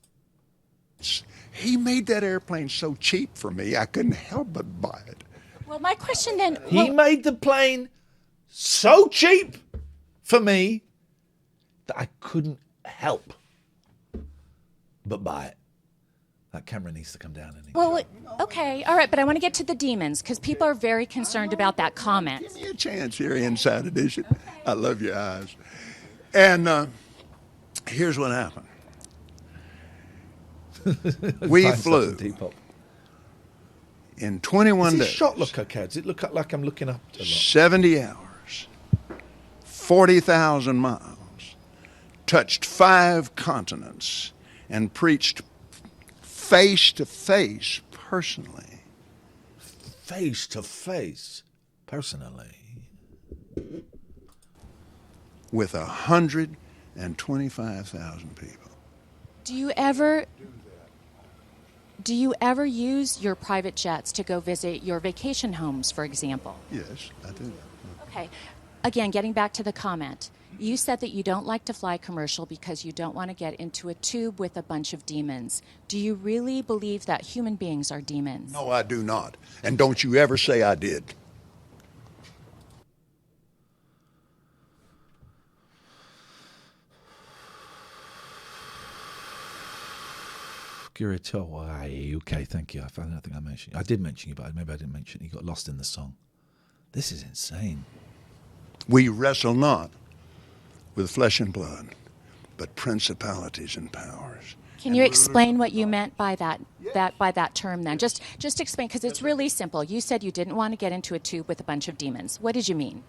He made that airplane so cheap for me, I couldn't help but buy it. Well, my question then... He made the plane so cheap for me that I couldn't help but buy it. That camera needs to come down. Well, okay, all right, but I want to get to the demons because people are very concerned about that comment. Give me a chance here, Inside Edition. Okay. I love your eyes. And here's what happened. We flew in 21 days. Does this shot look okay? Does it look like I'm looking up a lot? 70 hours, 40,000 miles, touched 5 continents, and preached face to face personally. Face to face personally. With 125,000 people. Do you ever use your private jets to go visit your vacation homes, for example? Yes, I do. Okay. Again, getting back to the comment. You said that you don't like to fly commercial because you don't want to get into a tube with a bunch of demons. Do you really believe that human beings are demons? No, I do not. And don't you ever say I did. Okay, thank you. I don't think I mentioned you. I did mention you, but maybe I didn't mention you. Got lost in the song. This is insane. We wrestle not with flesh and blood, but principalities and powers. Can you explain what you meant by that term then? Just explain, because it's really simple. You said you didn't want to get into a tube with a bunch of demons. What did you mean?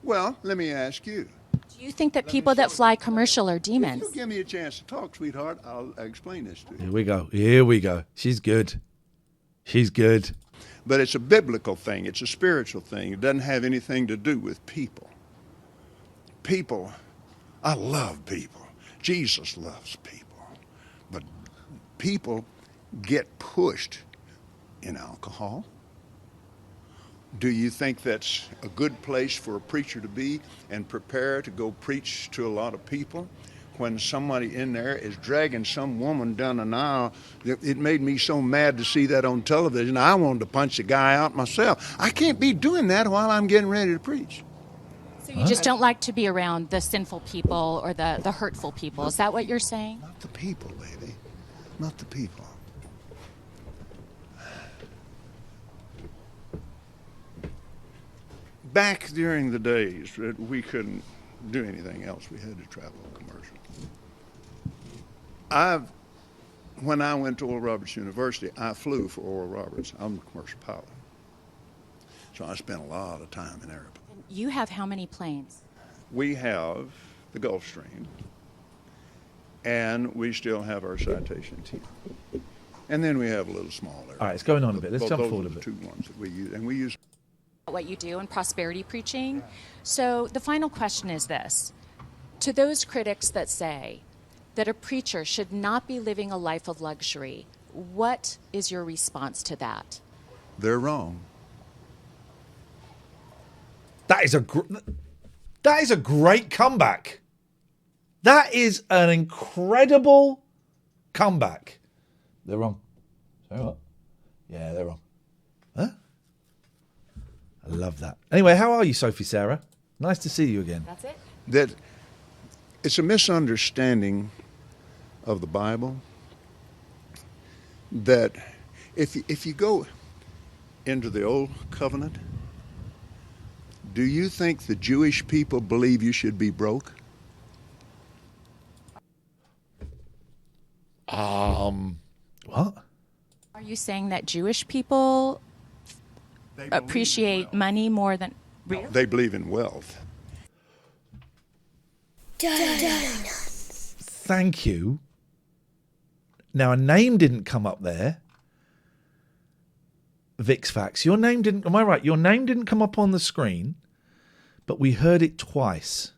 Well, let me ask you. Do you think that people that fly commercial are demons? If you give me a chance to talk, sweetheart, I'll explain this to you. Here we go. She's good. But it's a biblical thing. It's a spiritual thing. It doesn't have anything to do with people. People, I love people. Jesus loves people. But people get pushed in alcohol. Do you think that's a good place for a preacher to be and prepare to go preach to a lot of people when somebody in there is dragging some woman down an aisle? It made me so mad to see that on television. I wanted to punch the guy out myself. I can't be doing that while I'm getting ready to preach. So you just don't like to be around the sinful people or the hurtful people. Is that what you're saying? Not the people, baby. Not the people. Back during the days that we couldn't do anything else, we had to travel commercial. When I went to Oral Roberts University, I flew for Oral Roberts. I'm a commercial pilot. So I spent a lot of time in airplanes. You have how many planes? We have the Gulfstream, and we still have our Citation team. And then we have a little small airplane. All right, it's going on a bit. Let's jump forward a bit. Those are the 2 ones that we use, and we use what you do in prosperity preaching. So the final question is this. To those critics that say that a preacher should not be living a life of luxury, what is your response to that? They're wrong. That is a great comeback. That is an incredible comeback. They're wrong. Sorry, what? Yeah, they're wrong. Huh? I love that. Anyway, how are you, Sophie Sarah? Nice to see you again. That's it? That it's a misunderstanding of the Bible that if you go into the Old Covenant, do you think the Jewish people believe you should be broke? What? Are you saying that Jewish people appreciate money more than... Really? They believe in wealth. Donuts. Thank you Now, a name didn't come up there. VixFax, your name didn't... Am I right? Your name didn't come up on the screen, but we heard it twice.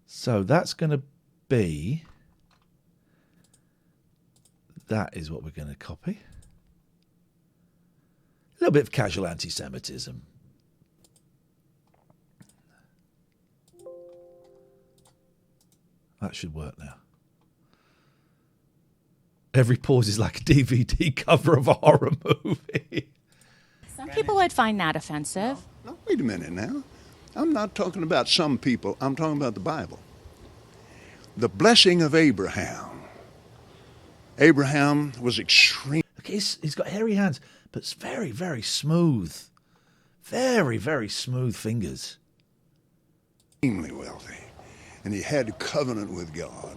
So that's going to be... That is what we're going to copy. A little bit of casual anti-Semitism. That should work now. Every pause is like a DVD cover of a horror movie. Some people would find that offensive. No, wait a minute now. I'm not talking about some people. I'm talking about the Bible. The blessing of Abraham. Abraham was extreme. Look, he's got hairy hands, but it's very, very smooth. Very, very smooth fingers. Extremely wealthy. And he had a covenant with God.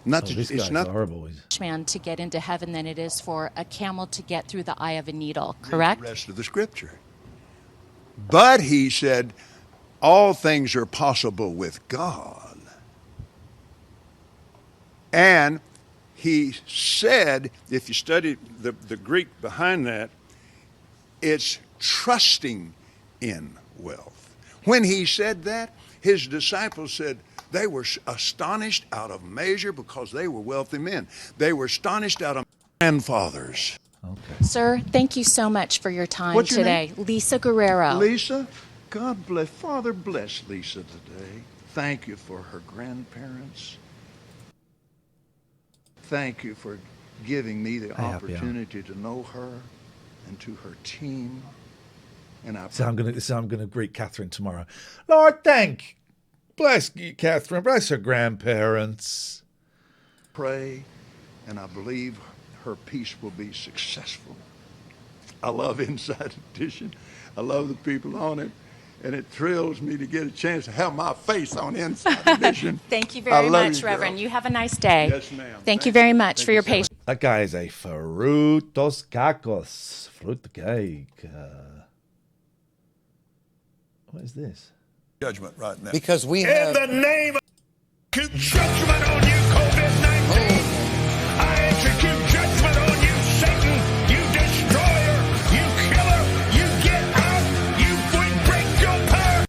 Not to, this it's guy's not horrible. Man to get into heaven than it is for a camel to get through the eye of a needle, correct? The rest of the scripture. But he said, all things are possible with God. And he said, if you study the Greek behind that, it's trusting in wealth. When he said that, his disciples said they were astonished out of measure because they were wealthy men. They were astonished out of grandfathers. Okay. Sir, thank you so much for your time What's your today. name? Lisa Guerrero. Lisa, God bless, Father bless Lisa today. Thank you for her grandparents. Thank you for giving me the opportunity to know her and to her team. And I'm gonna greet Catherine tomorrow. Lord, bless you, Catherine. Bless her grandparents. Pray, and I believe her piece will be successful. I love Inside Edition. I love the people on it. And it thrills me to get a chance to have my face on Inside Edition. Thank you very much, Reverend. You have a nice day. Yes, ma'am. Thank you very much for your patience. That guy is a frutos cacos. Fruit cake. What is this? Judgment right now. Because we have... In the name of judgment on you, COVID-19. I execute judgment on you, Satan. You destroyer. You killer. You get out. We break your power.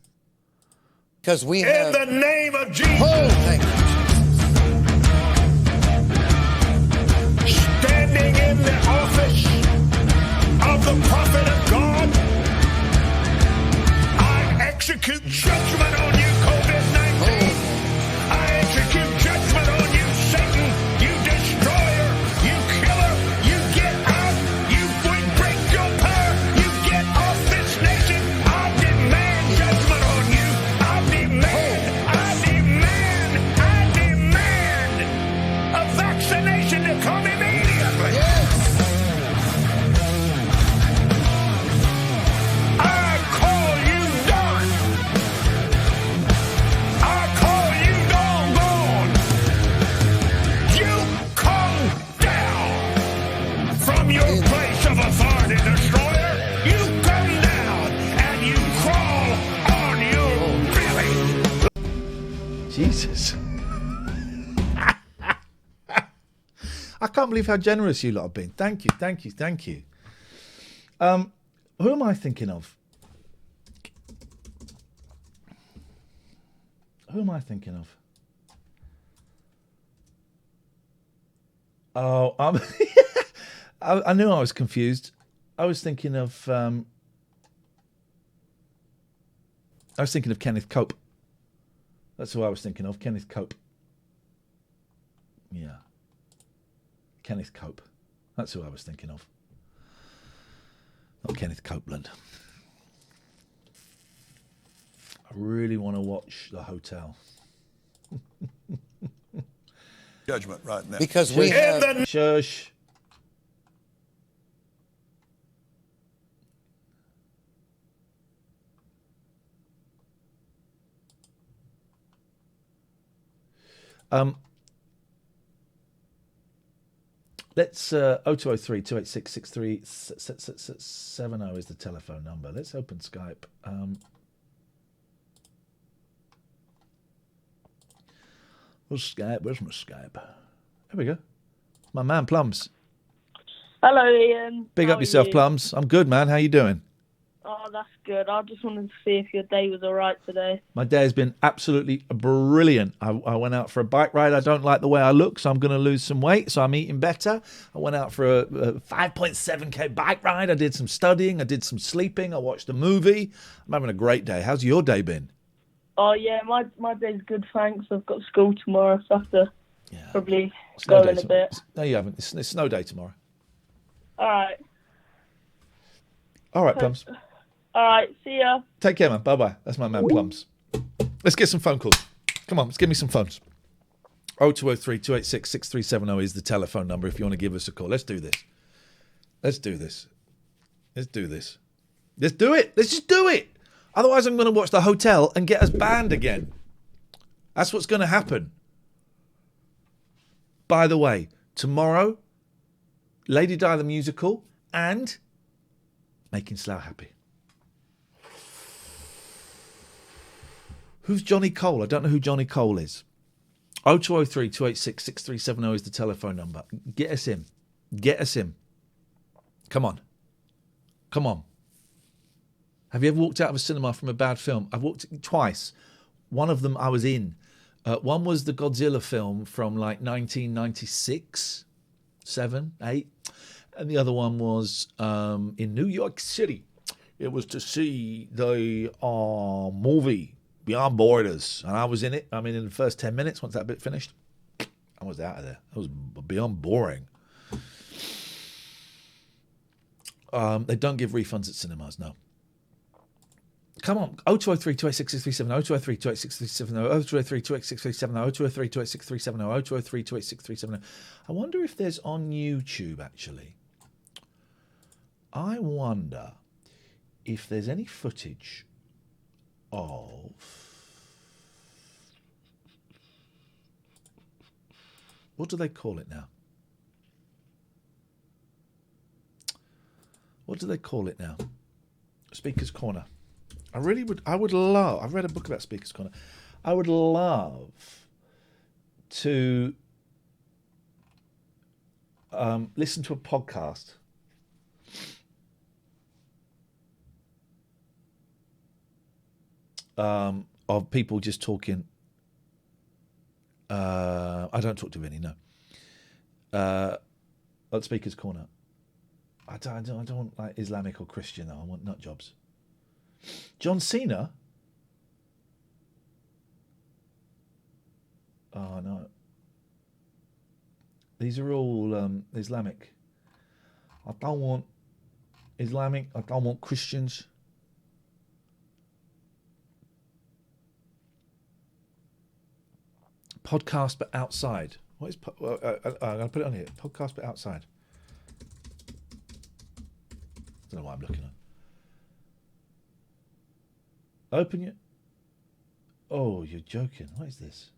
Because we have... In the name of Jesus. Oh, thank you. Standing in the office of the prophet of God, I execute judgment on you, COVID-19. I execute judgment on you, Satan. You destroyer. You killer. You get out. We break your power. You get off this nation. I demand judgment on you. I demand a vaccination to come immediately. I call you done. I call you doggone. You come down from your place of authority, destroyer. You come down and you crawl on your belly. Jesus. I can't believe how generous you lot have been. Thank you, thank you, thank you. Who am I thinking of? Who am I thinking of? Oh, I knew I was confused. I was thinking of Kenneth Cope. That's who I was thinking of, Kenneth Cope. Yeah. Kenneth Cope. That's who I was thinking of. Not Kenneth Copeland. I really want to watch The Hotel. Judgment right now. Because we have... Shush. Let's 0203 286 6370 is the telephone number. Let's open Skype. Where's Skype? Where's my Skype? There we go. My man, Plums. Hello, Ian. Big How up are yourself, you? Plums. I'm good, man. How you doing? Oh, that's good. I just wanted to see if your day was all right today. My day has been absolutely brilliant. I went out for a bike ride. I don't like the way I look, so I'm going to lose some weight, so I'm eating better. I went out for a 5.7K bike ride. I did some studying. I did some sleeping. I watched a movie. I'm having a great day. How's your day been? Oh, yeah, my day's good, thanks. I've got school tomorrow, so I have to probably Snow go day in a tomorrow. bit. No, you haven't. It's snow day tomorrow. All right. All right, Plums. All right, see ya. Take care, man. Bye-bye. That's my man, Plums. Let's get some phone calls. Come on, let's give me some phones. 0203 286 6370 is the telephone number if you want to give us a call. Let's do this. Let's do this. Let's do this. Let's do it. Let's just do it. Otherwise, I'm going to watch The Hotel and get us banned again. That's what's going to happen. By the way, tomorrow, Lady Di the musical and Making Slough Happy. Who's Johnny Cole? I don't know who Johnny Cole is. 0203 286 6370 is the telephone number. Get us in. Get us in. Come on. Come on. Have you ever walked out of a cinema from a bad film? I've walked twice. One of them I was in. One was the Godzilla film from like 1996, 7, 8. And the other one was in New York City. It was to see the movie Beyond Borders. And I was in it. I mean, in the first 10 minutes, once that bit finished, I was out of there. It was beyond boring. They don't give refunds at cinemas, no. Come on, 0203 286 6370, 0203 286 6370, 0203 286 6370, 0203 286 370, 0203 286 370. I wonder if there's on YouTube, actually. I wonder if there's any footage of what do they call it now? What do they call it now? Speaker's Corner. I would love, I've read a book about Speaker's Corner. I would love to listen to a podcast of people just talking. I don't talk to Vinny, no. At Speaker's Corner. I don't want like Islamic or Christian though. I want nut jobs. John Cena? Oh no. These are all Islamic. I don't want Islamic. I don't want Christians. Podcast but outside. What is? I'm gonna put it on here. Podcast but outside. I don't know what I'm looking at. Open your. Oh, you're joking. What is this?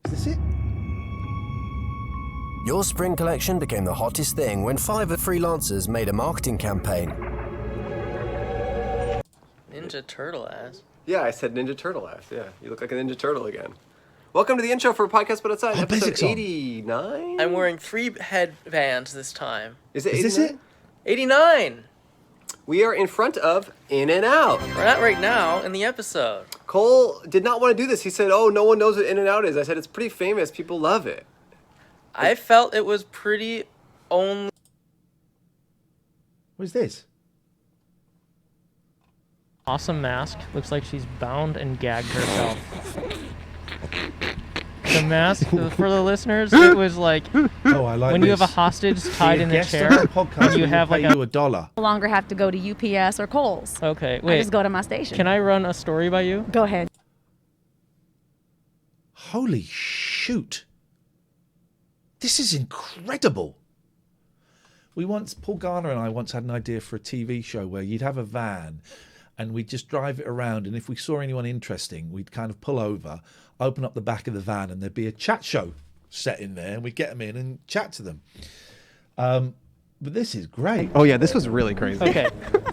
Is this it? Your spring collection became the hottest thing when Fiverr freelancers made a marketing campaign. Ninja Turtle ass. Yeah, I said Ninja Turtle ass. Yeah, you look like a Ninja Turtle again. Welcome to the intro for Podcast But Outside, episode 89? I'm wearing 3 headbands this time. Is this it? 89! We are in front of In and Out. We're not right now in the episode. Cole did not want to do this. He said, oh, no one knows what In and Out is. I said, it's pretty famous. People love it. I felt it was pretty only... What is this? Awesome mask. Looks like she's bound and gagged herself. The mask, for the listeners, it was like, I like when you this. have a hostage tied in the Guest chair, on the podcast, and you we have will like pay you $1. No longer have to go to UPS or Kohl's. Okay, I wait. just go to my station. Can I run a story by you? Go ahead. Holy shoot. This is incredible. Paul Garner and I once had an idea for a TV show where you'd have a van and we'd just drive it around, and if we saw anyone interesting, we'd kind of pull over, open up the back of the van, and there'd be a chat show set in there, and we'd get them in and chat to them. But this is great. Oh yeah, this was really crazy. Okay,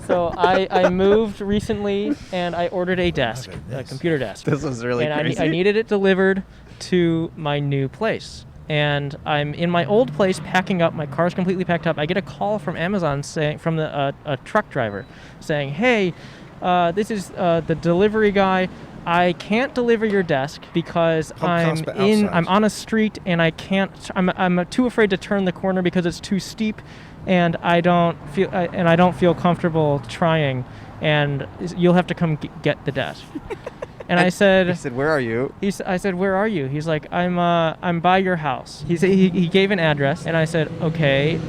so I moved recently, and I ordered a desk, a computer desk. This was really and crazy. I needed it delivered to my new place. and I'm in my old place packing up. My car's completely packed up. I get a call from Amazon saying, from a truck driver saying, "Hey, this is the delivery guy. I can't deliver your desk because I'm on a street and I can't. I'm too afraid to turn the corner because it's too steep, and I don't feel comfortable trying. And you'll have to come get the desk." And I said, he said, "Where are you?" I said, "Where are you?" He's like, I'm by your house." He said he gave an address, and I said, "Okay,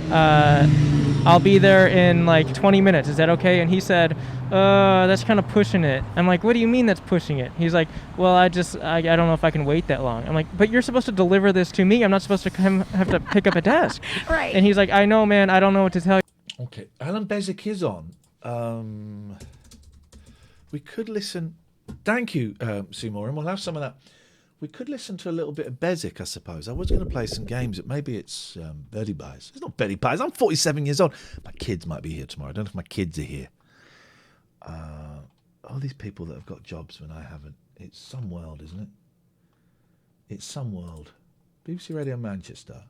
I'll be there in like 20 minutes. Is that okay?" And he said, "That's kind of pushing it." I'm like, "What do you mean that's pushing it?" He's like, "Well, I don't know if I can wait that long." I'm like, "But you're supposed to deliver this to me. I'm not supposed to have to pick up a desk." Right. And he's like, "I know, man. I don't know what to tell you." Okay, Alan Bezic is on. We could listen. Thank you, Seymour, and we'll have some of that. We could listen to a little bit of Bezic, I suppose. I was going to play some games. Maybe it's Betty Buys. It's not Betty Buys. I'm 47 years old. My kids might be here tomorrow. I don't know if my kids are here. All these people that have got jobs when I haven't. It's some world, isn't it? It's some world. BBC Radio Manchester.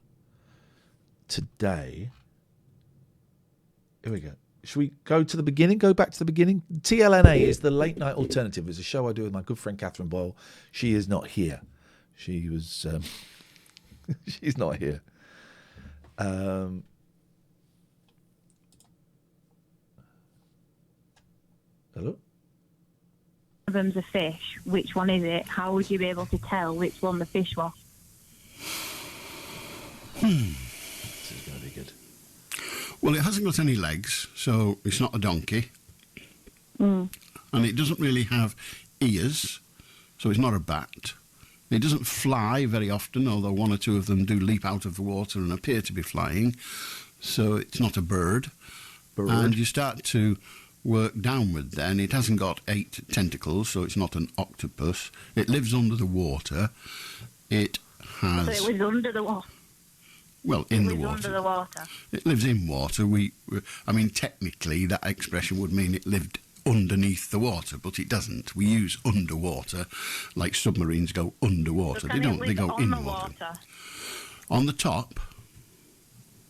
Today. Here we go. Should we go to the beginning? Go back to the beginning? TLNA is the late night alternative. It's a show I do with my good friend Catherine Boyle. She is not here. She was... she's not here. Hello? One of them's a fish. Which one is it? How would you be able to tell which one the fish was? This is going to be good. Well, it hasn't got any legs, so it's not a donkey. And it doesn't really have ears, so it's not a bat. It doesn't fly very often, although one or two of them do leap out of the water and appear to be flying. So it's not a bird. And you start to work downward then. It hasn't got 8 tentacles, so it's not an octopus. It lives under the water. It has... So it was under the water. Well, in the water. Under the water. It lives in water. I mean, technically, that expression would mean it lived underneath the water, but it doesn't. We use underwater, like submarines go underwater. So they don't. They go in the water. On the top.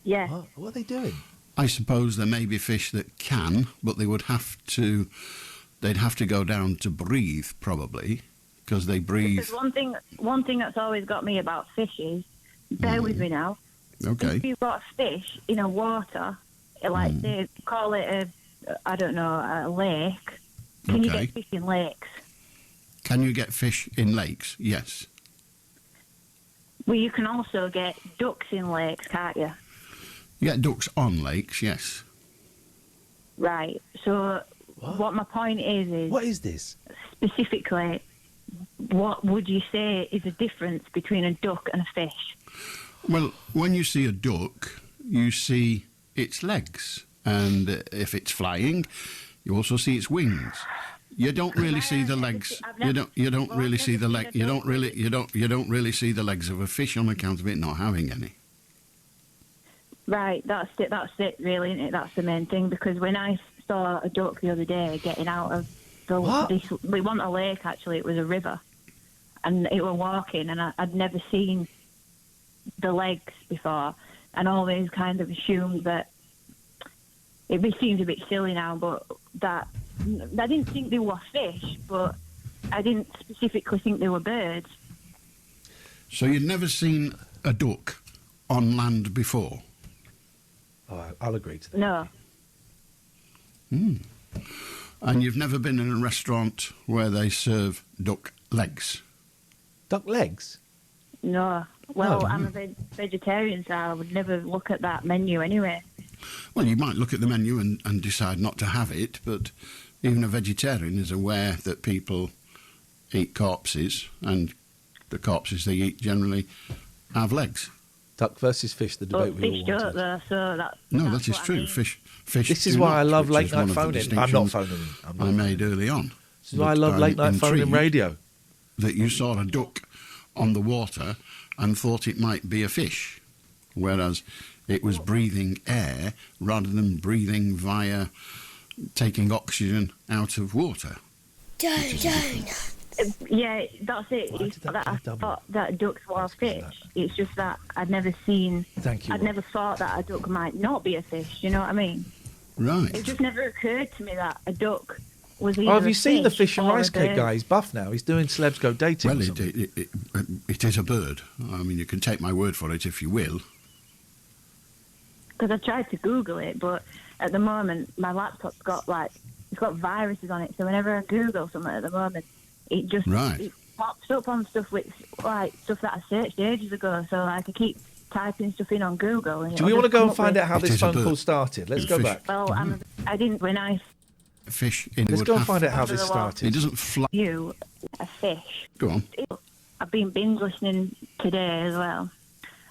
Yeah. What are they doing? I suppose there may be fish that can, but they would have to. They'd have to go down to breathe, probably, because they breathe. Because one thing that's always got me about fish is, bear with me now. Okay. If you've got fish in a water, like they call it a lake, can you get fish in lakes? Can you get fish in lakes? Yes. Well, you can also get ducks in lakes, can't you? You get ducks on lakes, yes. Right. So what my point is... What is this? Specifically, what would you say is the difference between a duck and a fish? Well, when you see a duck, you see its legs, and if it's flying, you also see its wings. You don't really see the legs. You don't really see the leg. You don't really see the legs of a fish on account of it not having any. Right, that's it, really, isn't it? That's the main thing. Because when I saw a duck the other day getting out of we wasn't a lake actually; it was a river, and it were walking, and I'd never seen the legs before, and always kind of assumed that it seems a bit silly now, but that I didn't think they were fish, but I didn't specifically think they were birds. So you'd never seen a duck on land before? Oh, I'll agree to that. No. And you've never been in a restaurant where they serve duck legs? Duck legs? No. Well, I'm a vegetarian, so I would never look at that menu anyway. Well, you might look at the menu and decide not to have it, but even a vegetarian is aware that people eat corpses, and the corpses they eat generally have legs. Duck versus fish, the debate we all don't, though, so that... No, that is true. I mean. Fish. This is why I love late night phoning. I'm not phoning. I made early on. This is why I love late night phoning radio. That you saw a duck on the water and thought it might be a fish, whereas it was breathing air rather than breathing via taking oxygen out of water. Donuts. Yeah, that's it. It's that I thought that ducks were a fish. It's just that I'd never seen. Thank you. I'd never thought that a duck might not be a fish. You know what I mean? Right. It just never occurred to me that a duck was either Oh, have you a seen the fish fish and or a rice cake bird. guy? He's buff now. He's doing Celebs Go Dating. Well, or something. it is a bird. I mean, you can take my word for it if you will. Because I tried to Google it, but at the moment my laptop's got it's got viruses on it. So whenever I Google something at the moment, it just it pops up on stuff with stuff that I searched ages ago. So I keep typing stuff in on Google. And Do we want to go and find out how this phone call started? Let's go back. Well, I didn't when I. Fish in Let's would go and have- find out how this started. It doesn't fly. You a fish. Go on. I've been binge listening today as well,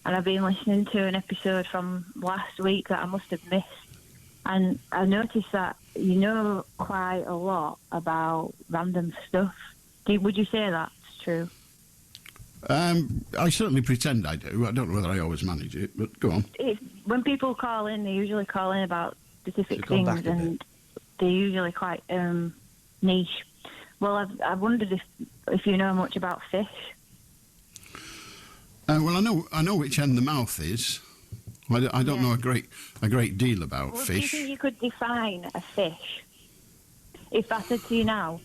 and I've been listening to an episode from last week that I must have missed, and I noticed that you know quite a lot about random stuff. Would you say that's true? I certainly pretend I do. I don't know whether I always manage it, but go on. When people call in, they usually call in about specific gone back things, a and they're usually quite niche. Well, I've wondered if you know much about fish. Well, I know which end the mouth is. I don't know a great deal about Well, do you fish. think you could define a fish? If I said to you now,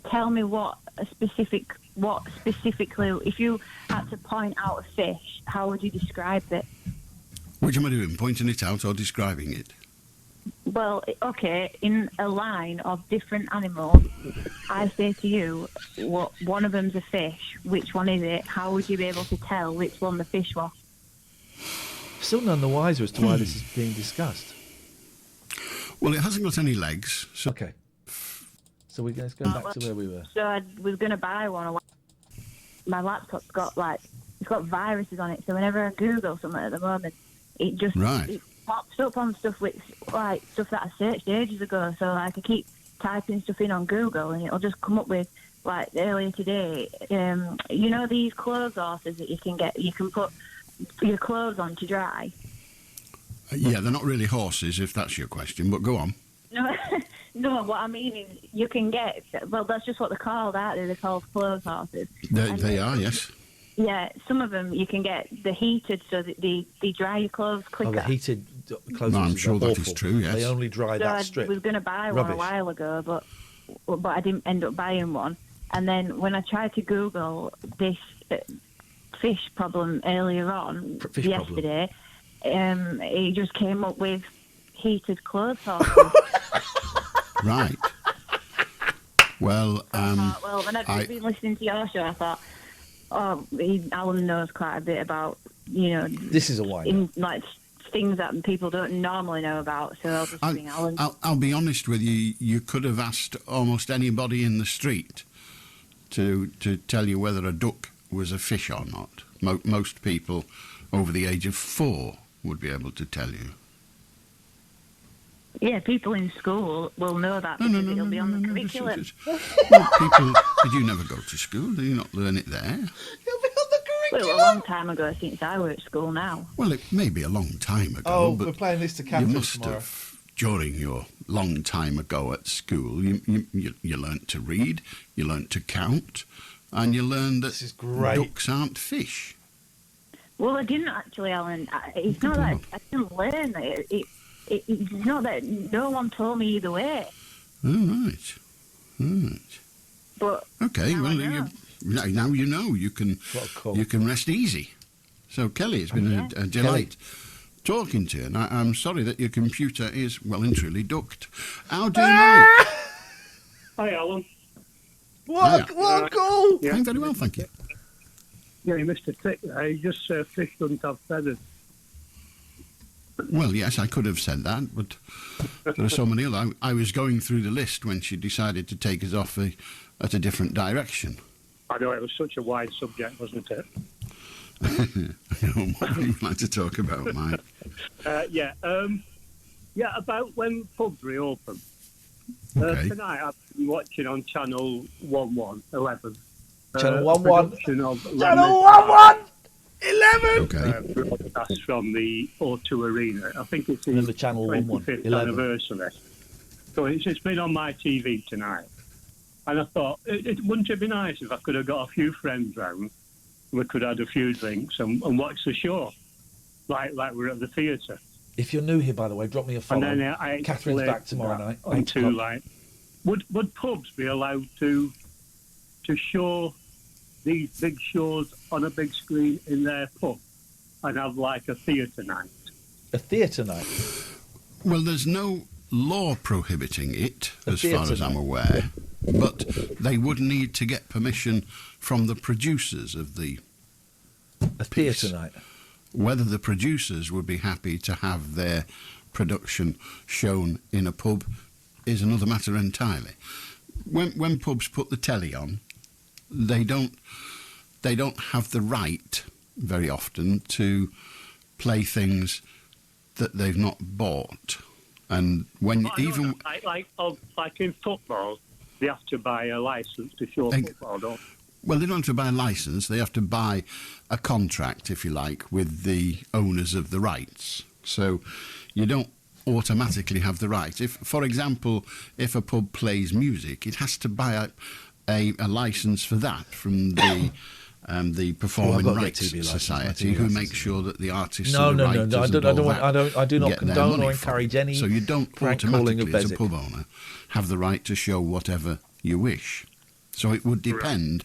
tell me what specifically, if you had to point out a fish, how would you describe it? Which am I doing? Pointing it out or describing it? Well, okay, in a line of different animals, I say to you, what one of them's a fish. Which one is it? How would you be able to tell which one the fish was? Still none the wiser as to why this is being discussed. Well, it hasn't got any legs. So okay. So let's go back to where we were. So I was going to buy one. My laptop's got it's got viruses on it. So whenever I Google something at the moment, it just it pops up on stuff with stuff that I searched ages ago. So I keep typing stuff in on Google, and it'll just come up with earlier today. You know these clothes horses that you can get. You can put your clothes on to dry. Yeah, they're not really horses, if that's your question. But go on. No, no. What I mean is, you can get. Well, that's just what they're called, aren't they? They're called clothes horses. They are, yes. Yeah, some of them you can get the heated, so that they dry your clothes quicker. Oh, the heated clothes. No, I'm horses sure are that awful. is true, yes. They only dry So that strip. I was going to buy one Rubbish. a while ago, but I didn't end up buying one. And then when I tried to Google this fish problem earlier on yesterday, it just came up with heated clothes horses. Right. Well, well, when I've been listening to your show, I thought, Alan knows quite a bit about, This is a wine. Things that people don't normally know about. So I'll just bring Alan. I'll be honest with you. You could have asked almost anybody in the street to tell you whether a duck was a fish or not. Most people over the age of 4 would be able to tell you. Yeah, people in school will know that because it'll be on the curriculum. People, did you never go to school? Did you not learn it there? Well, a long time ago since I were at school now. Well, it may be a long time ago, Oh, but we're playing this to you Catherine must tomorrow. have, during your long time ago at school, you learnt to read, you learnt to count, and you learned that great. ducks aren't fish. Well, I didn't actually, Alan. It's not that I didn't learn it. It's not that no one told me either way. All right. But okay, now well, I know. now you know. You can rest easy. So, Kelly, it's been a delight talking to you, and I'm sorry that your computer is well and truly ducked. How do you know? Hi, Alan. What a call! Yeah. I'm very well, thank you. Yeah, you missed a trick there. You just said fish doesn't have feathers. Well, yes, I could have said that, but there are so many other. I was going through the list when she decided to take us off at a different direction. I know it was such a wide subject, wasn't it? What would you like to talk about, Mike? Yeah, about when pubs reopen. Okay. Tonight I've been watching on channel 11. Channel 11. Production of Channel 11! 11! Okay. Broadcast from the O2 Arena. I think it's the Remember channel 11. 25th anniversary. So it's been on my TV tonight. And I thought, wouldn't it be nice if I could have got a few friends round, we could have had a few drinks and watch the show, like we're at the theatre. If you're new here, by the way, drop me a follow. And then I Catherine's back tomorrow night. Onto, like, would pubs be allowed to show these big shows on a big screen in their pub and have like a theatre night? A theatre night? Well, there's no law prohibiting it, as far as I'm aware, but they would need to get permission from the producers of the theatre night. Whether the producers would be happy to have their production shown in a pub is another matter entirely. When pubs put the telly on, they don't have the right very often to play things that they've not bought. And when even like in football, they have to buy a license to show football, don't they? Well, they don't have to buy a licence. They have to buy a contract, if you like, with the owners of the rights. So you don't automatically have the right. If, for example, if a pub plays music, it has to buy a licence for that from the Performing Rights Society, who make sure that the artists No, and the no, writers no, I do not get their condone money or from encourage it. any So you don't prank calling of automatically, as a Bezic. pub owner, have the right to show whatever you wish. So it would depend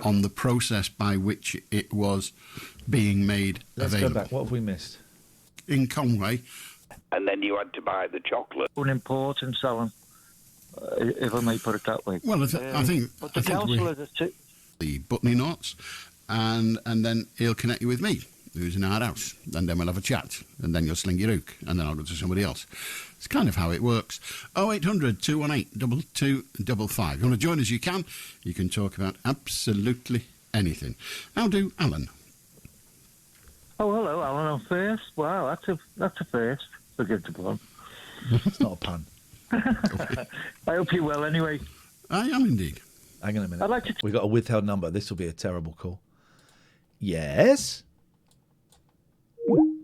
on the process by which it was being made available. Let's go back. What have we missed? In Conway. And then you had to buy the chocolate. Unimport and so on, if I may put it that way. Well, I think But the council is the Butney Knots, and then he'll connect you with me, who's in our house, and then we'll have a chat, and then you'll sling your hook, and then I'll go to somebody else. It's kind of how it works. 0800 218 2255. You want to join us, you can. You can talk about absolutely anything. How do Alan? Oh, hello, Alan. I'm first. Wow, that's a first. Forgive the pun. It's not a pun. I hope you're well anyway. I am indeed. Hang on a minute. I'd like to... We got a withheld number. This will be a terrible call. Yes?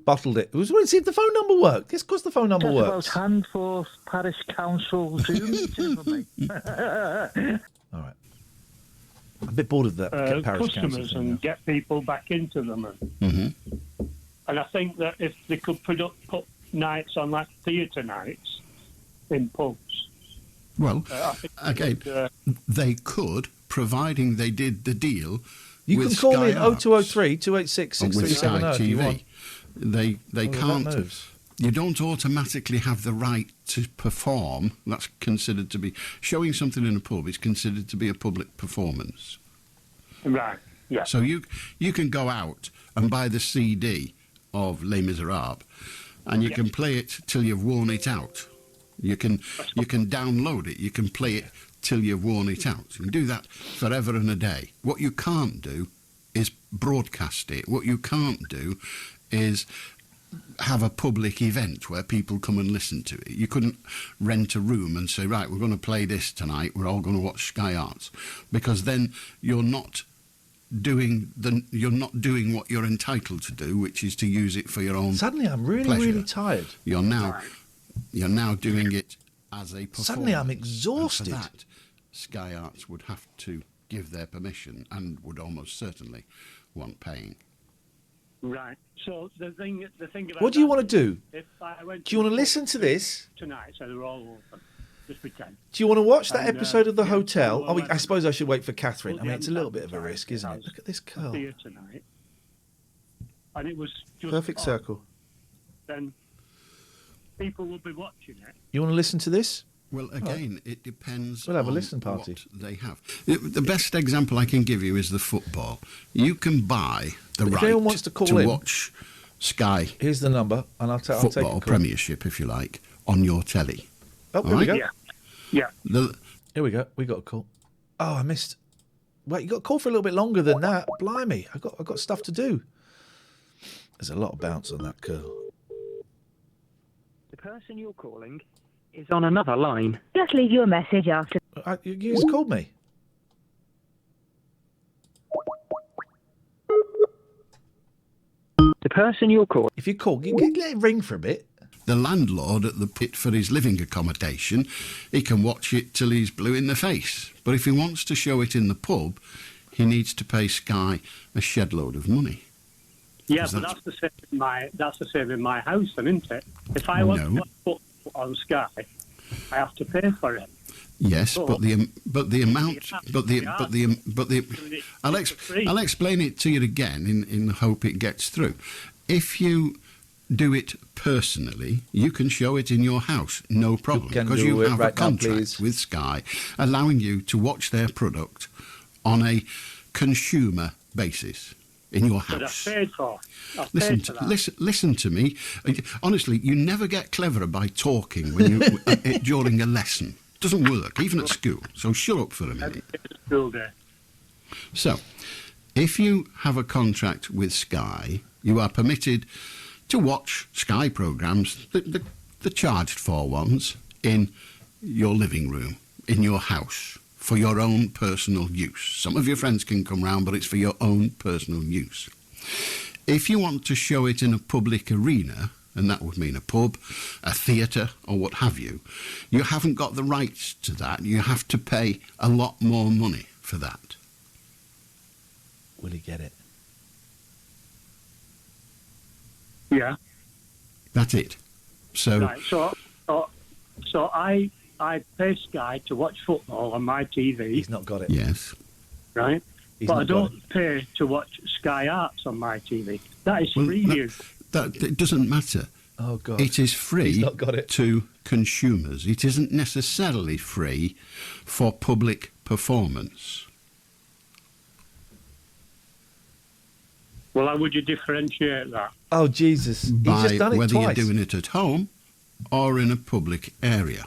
Bottled it. We want to see if the phone number worked. Yes, of course the phone number works. About Handforth Parish Council Zoom meeting for me. All right. I'm a bit bored of that parish council customers thing and now. get people back into them. And I think that if they could put nights on, like theatre nights in pubs. Well, I think again, they could, providing they did the deal. You with can call Sky me at Arts 0203 286 and with Sky 6370 if you TV. want. They Oh, that can't. moves. You don't automatically have the right to perform. That's considered to be showing something in a pub is considered to be a public performance. Right. Yeah. So you can go out and buy the CD of Les Miserables, and you can play it till you've worn it out. You can download it. You can play it till you've worn it out. You can do that forever and a day. What you can't do is broadcast it. What you can't do is have a public event where people come and listen to it. You couldn't rent a room and say, right, we're going to play this tonight. We're all going to watch Sky Arts, because then you're not doing what you're entitled to do, which is to use it for your own. Suddenly, I'm really, pleasure. really tired. You're now doing it as a performance. Suddenly, I'm exhausted. And for that, Sky Arts would have to give their permission and would almost certainly want paying. Right. So the thing about What do you that want to do? is, if I went Do you want to listen to this? tonight? So they're all open. Just pretend. Do you want to watch that And, episode of The yeah, Hotel? well, I suppose I should wait for Catherine. well, I mean, the it's a little bit of a risk, isn't it? Look at this curl. Theatre tonight, and it was just Perfect on, circle. Then people will be watching it. You want to listen to this? Well, again, it depends We'll have a on listen party. what they have. The best example I can give you is the football. You can buy the If right anyone wants to call in, watch Sky Here's the number, and I'll take a football call. Premiership, if you like, on your telly. Oh, here All we right? go. Yeah. Here we go. We got a call. Oh, I missed. Wait, you got a call for a little bit longer than that. Blimey, I got stuff to do. There's a lot of bounce on that curl. The person you're calling is on another line. Just leave you a message after. You just called me. The person you're calling. If you call, you can let it ring for a bit. the landlord at the pit for his living accommodation, he can watch it till he's blue in the face. But if he wants to show it in the pub, he needs to pay Sky a shed load of money. Yeah, but that's the same in my house, then, isn't it? If I want to put on Sky, I have to pay for it. Yes, but the amount, I'll explain it to you again in the hope it gets through. If you do it personally, you can show it in your house, no problem, because you have a contract with Sky allowing you to watch their product on a consumer basis in your house. But I've paid for. Listen to me. Honestly, you never get cleverer by talking when you during a lesson. Doesn't work, even at school. So shut up for a minute. School day. So, if you have a contract with Sky, you are permitted to watch Sky programmes, the charged for ones, in your living room, in your house, for your own personal use. Some of your friends can come round, but it's for your own personal use. If you want to show it in a public arena, and that would mean a pub, a theatre, or what have you, you haven't got the rights to that. You have to pay a lot more money for that. Will he get it? Yeah. That's it. So, right, so I pay Sky to watch football on my TV. He's not got it. Yes. Right? But I don't pay to watch Sky Arts on my TV. That is free news. It doesn't matter. Oh, God. It is free He's not got it. to consumers. It isn't necessarily free for public performance. Well, how would you differentiate that? Oh, Jesus. He's By just done it whether twice. you're doing it at home or in a public area.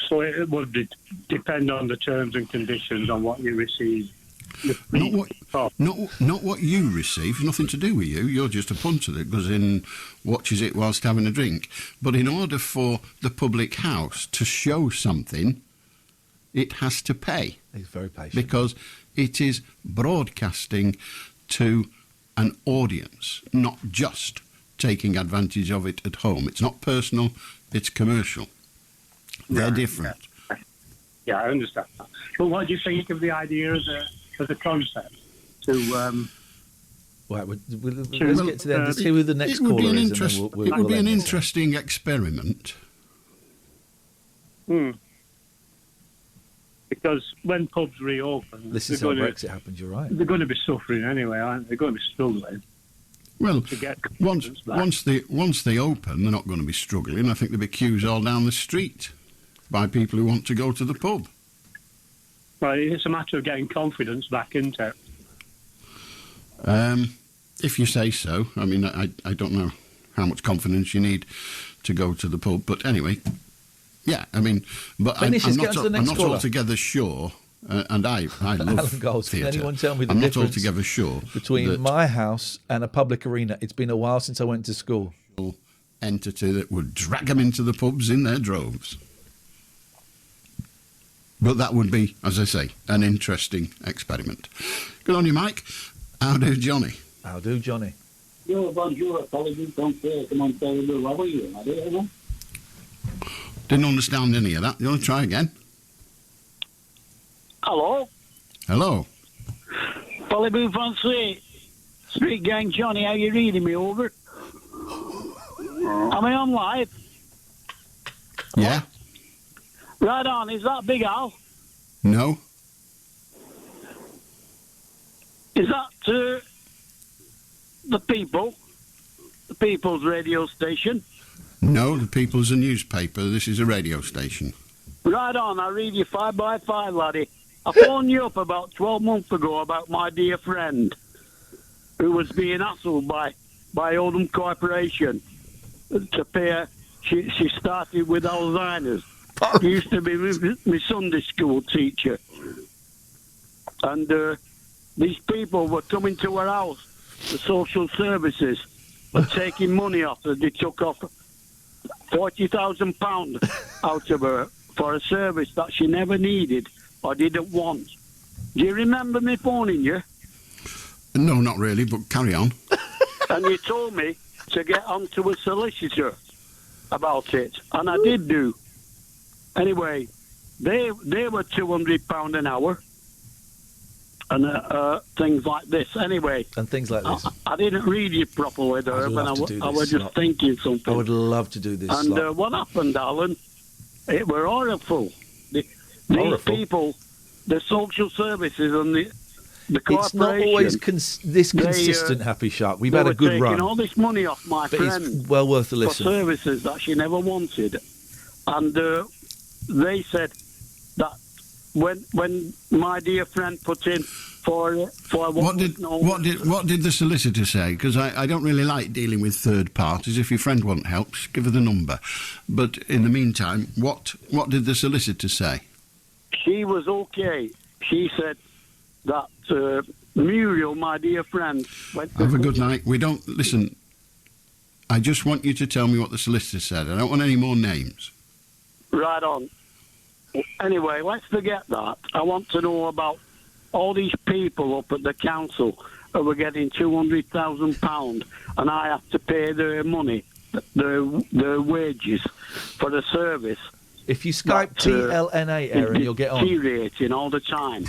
So it would depend on the terms and conditions on what you receive. Not what you receive, nothing to do with you. You're just a punter that goes in and watches it whilst having a drink. But in order for the public house to show something, it has to pay. He's very patient. Because it is broadcasting to an audience, not just taking advantage of it at home. It's not personal, it's commercial. They're different. Yeah, I understand that. But what do you think of the idea as a concept? To Right, let's get to the end. Let's see who the next caller is. It would be an interesting experiment. Because when pubs reopen, this is how Brexit happened. You're right. They're going to be suffering anyway, aren't they? They're going to be struggling. Well, to get once they open, they're not going to be struggling. I think there'll be queues all down the street by people who want to go to the pub. Well, it's a matter of getting confidence back, isn't it? If you say so. I mean, I don't know how much confidence you need to go to the pub, but anyway, yeah. I mean, but I'm not altogether sure. And I love Alan Gold, theatre. Can anyone tell me the I'm not difference altogether sure between my house and a public arena? It's been a while since I went to school. Entity that would drag them into the pubs in their droves. But that would be, as I say, an interesting experiment. Good on you, Mike. How do, Johnny? How do, Johnny? Didn't understand any of that. You want to try again? Hello? Hello. Polyboon Fancy. Street Gang Johnny, how you reading me over? Am I on live? Yeah. Right on, is that Big Al? No. Is that the People? The People's radio station? No, the People's a newspaper. This is a radio station. Right on, I read you 5 by 5, laddie. I phoned you up about 12 months ago about my dear friend who was being hassled by Oldham Corporation to pay her. She started with Alzheimer's. She used to be my Sunday school teacher. And these people were coming to her house, the social services, were taking money off her. They took off £40,000 out of her for a service that she never needed or didn't want. Do you remember me phoning you? No, not really, but carry on. and you told me to get onto a solicitor about it, and I did do. Anyway, they were £200 an hour, and things like this. Anyway, and things like this. I didn't read you properly, there, but I was just thinking something. I would love to do this. And what happened, Alan? It were horrible. These people, the social services and the corporation. It's not always this consistent, Happy Shark. We've had a good run. Taking all this money off my but friend it's well worth a listen. for services that she never wanted, and they said that when my dear friend put in for what did the solicitor say? Because I don't really like dealing with third parties. If your friend won't help, just give her the number. But in the meantime, what did the solicitor say? She was okay. She said that Muriel, my dear friend, have a good night. We don't listen. I just want you to tell me what the solicitor said. I don't want any more names. Right on. Anyway, let's forget that. I want to know about all these people up at the council who were getting £200,000, and I have to pay their money, their wages for the service. If you Skype TLNA, Aaron, you'll get on. Deteriorating all the time.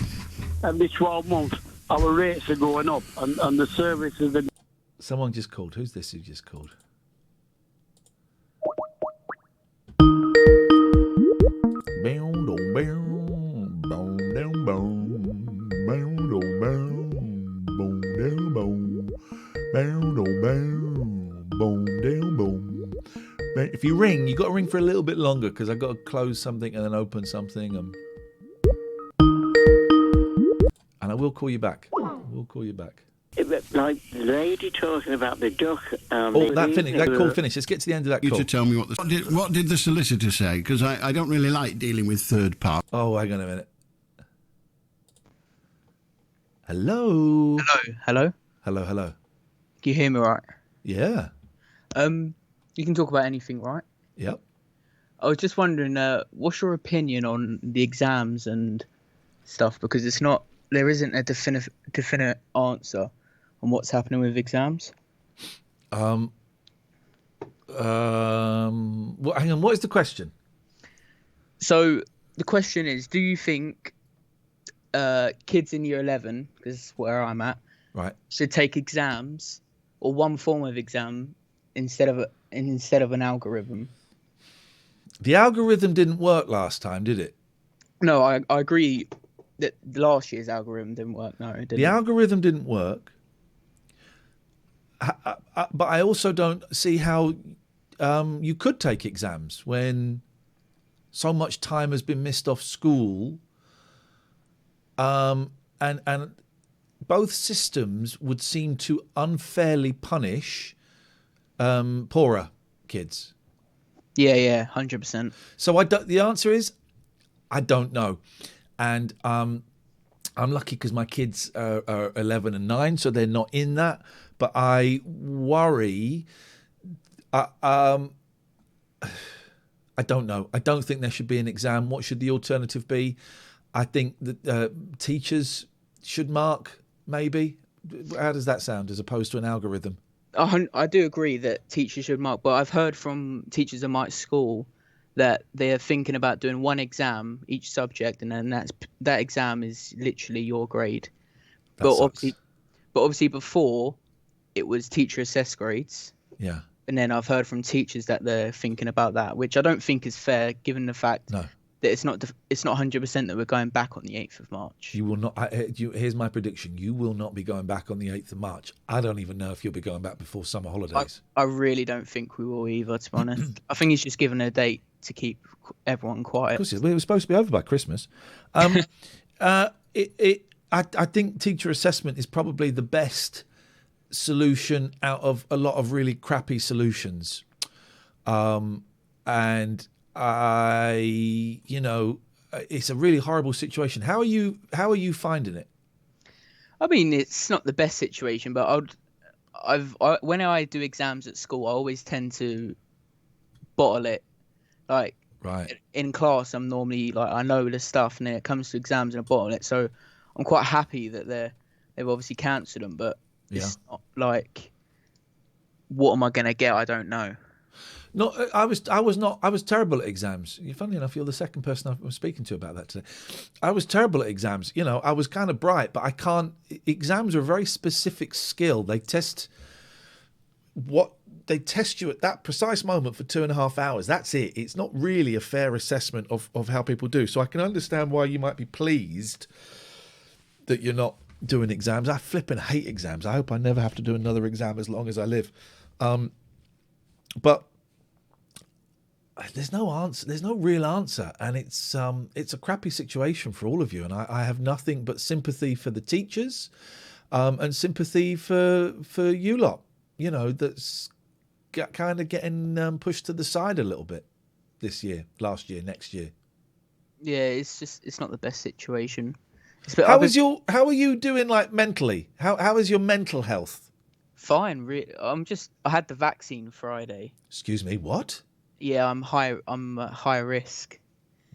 Every 12 months, our rates are going up, and the services are... Someone just called. Who's this who just called? If you ring, you got to ring for a little bit longer because I've got to close something and then open something. And I will call you back. Like the lady talking about the duck. That call finished. Let's get to the end of that call. You to tell me what did the solicitor say? Because I don't really like dealing with third parties. Oh, hang on a minute. Hello. Hello. Hello. Can you hear me right? Yeah. You can talk about anything, right? Yep. I was just wondering, what's your opinion on the exams and stuff? Because there isn't a definite answer on what's happening with exams. Hang on. What is the question? So the question is, do you think kids in year 11, because is where I'm at, right, should take exams or one form of exam instead of an algorithm? The algorithm didn't work last time, did it? No, I agree that last year's algorithm didn't work. No, it didn't. The algorithm didn't work. But I also don't see how you could take exams when so much time has been missed off school. And both systems would seem to unfairly punish poorer kids. Yeah, 100%. So the answer is, I don't know. And I'm lucky because my kids are 11 and 9, so they're not in that. But I worry. I don't know. I don't think there should be an exam. What should the alternative be? I think that teachers should mark, maybe. How does that sound as opposed to an algorithm? I do agree that teachers should mark, but I've heard from teachers in my school that they're thinking about doing one exam each subject, and then that exam is literally your grade. But obviously before it was teacher assessed grades. Yeah. And then I've heard from teachers that they're thinking about that, which I don't think is fair, given the fact that it's not 100% that we're going back on the 8th of March. You will not. Here's my prediction: you will not be going back on the 8th of March. I don't even know if you'll be going back before summer holidays. I really don't think we will either, to be honest. I think he's just given a date to keep everyone quiet. Of course, it was supposed to be over by Christmas. I think teacher assessment is probably the best solution out of a lot of really crappy solutions. And it's a really horrible situation. How are you finding it? I mean, it's not the best situation, but when I do exams at school, I always tend to bottle it. Like, right, in class, I'm normally like, I know the stuff, and then it comes to exams and I bottle it. So I'm quite happy that they've obviously cancelled them, but it's not like what am I going to get? I don't know. No, I was terrible at exams. Funny enough, you're the second person I'm speaking to about that today. I was terrible at exams. You know, I was kind of bright, but I can't. Exams are a very specific skill. They test you at that precise moment for 2.5 hours. That's it. It's not really a fair assessment of how people do. So I can understand why you might be pleased that you're not doing exams. I flipping hate exams. I hope I never have to do another exam as long as I live. But there's no answer. There's no real answer, and it's a crappy situation for all of you. And I have nothing but sympathy for the teachers, and sympathy for you lot. You know, that's kind of getting pushed to the side a little bit this year, last year, next year. Yeah, it's not the best situation. How are you doing, like, mentally? How is your mental health? Fine. I had the vaccine Friday. Excuse me, what? Yeah, I'm high risk.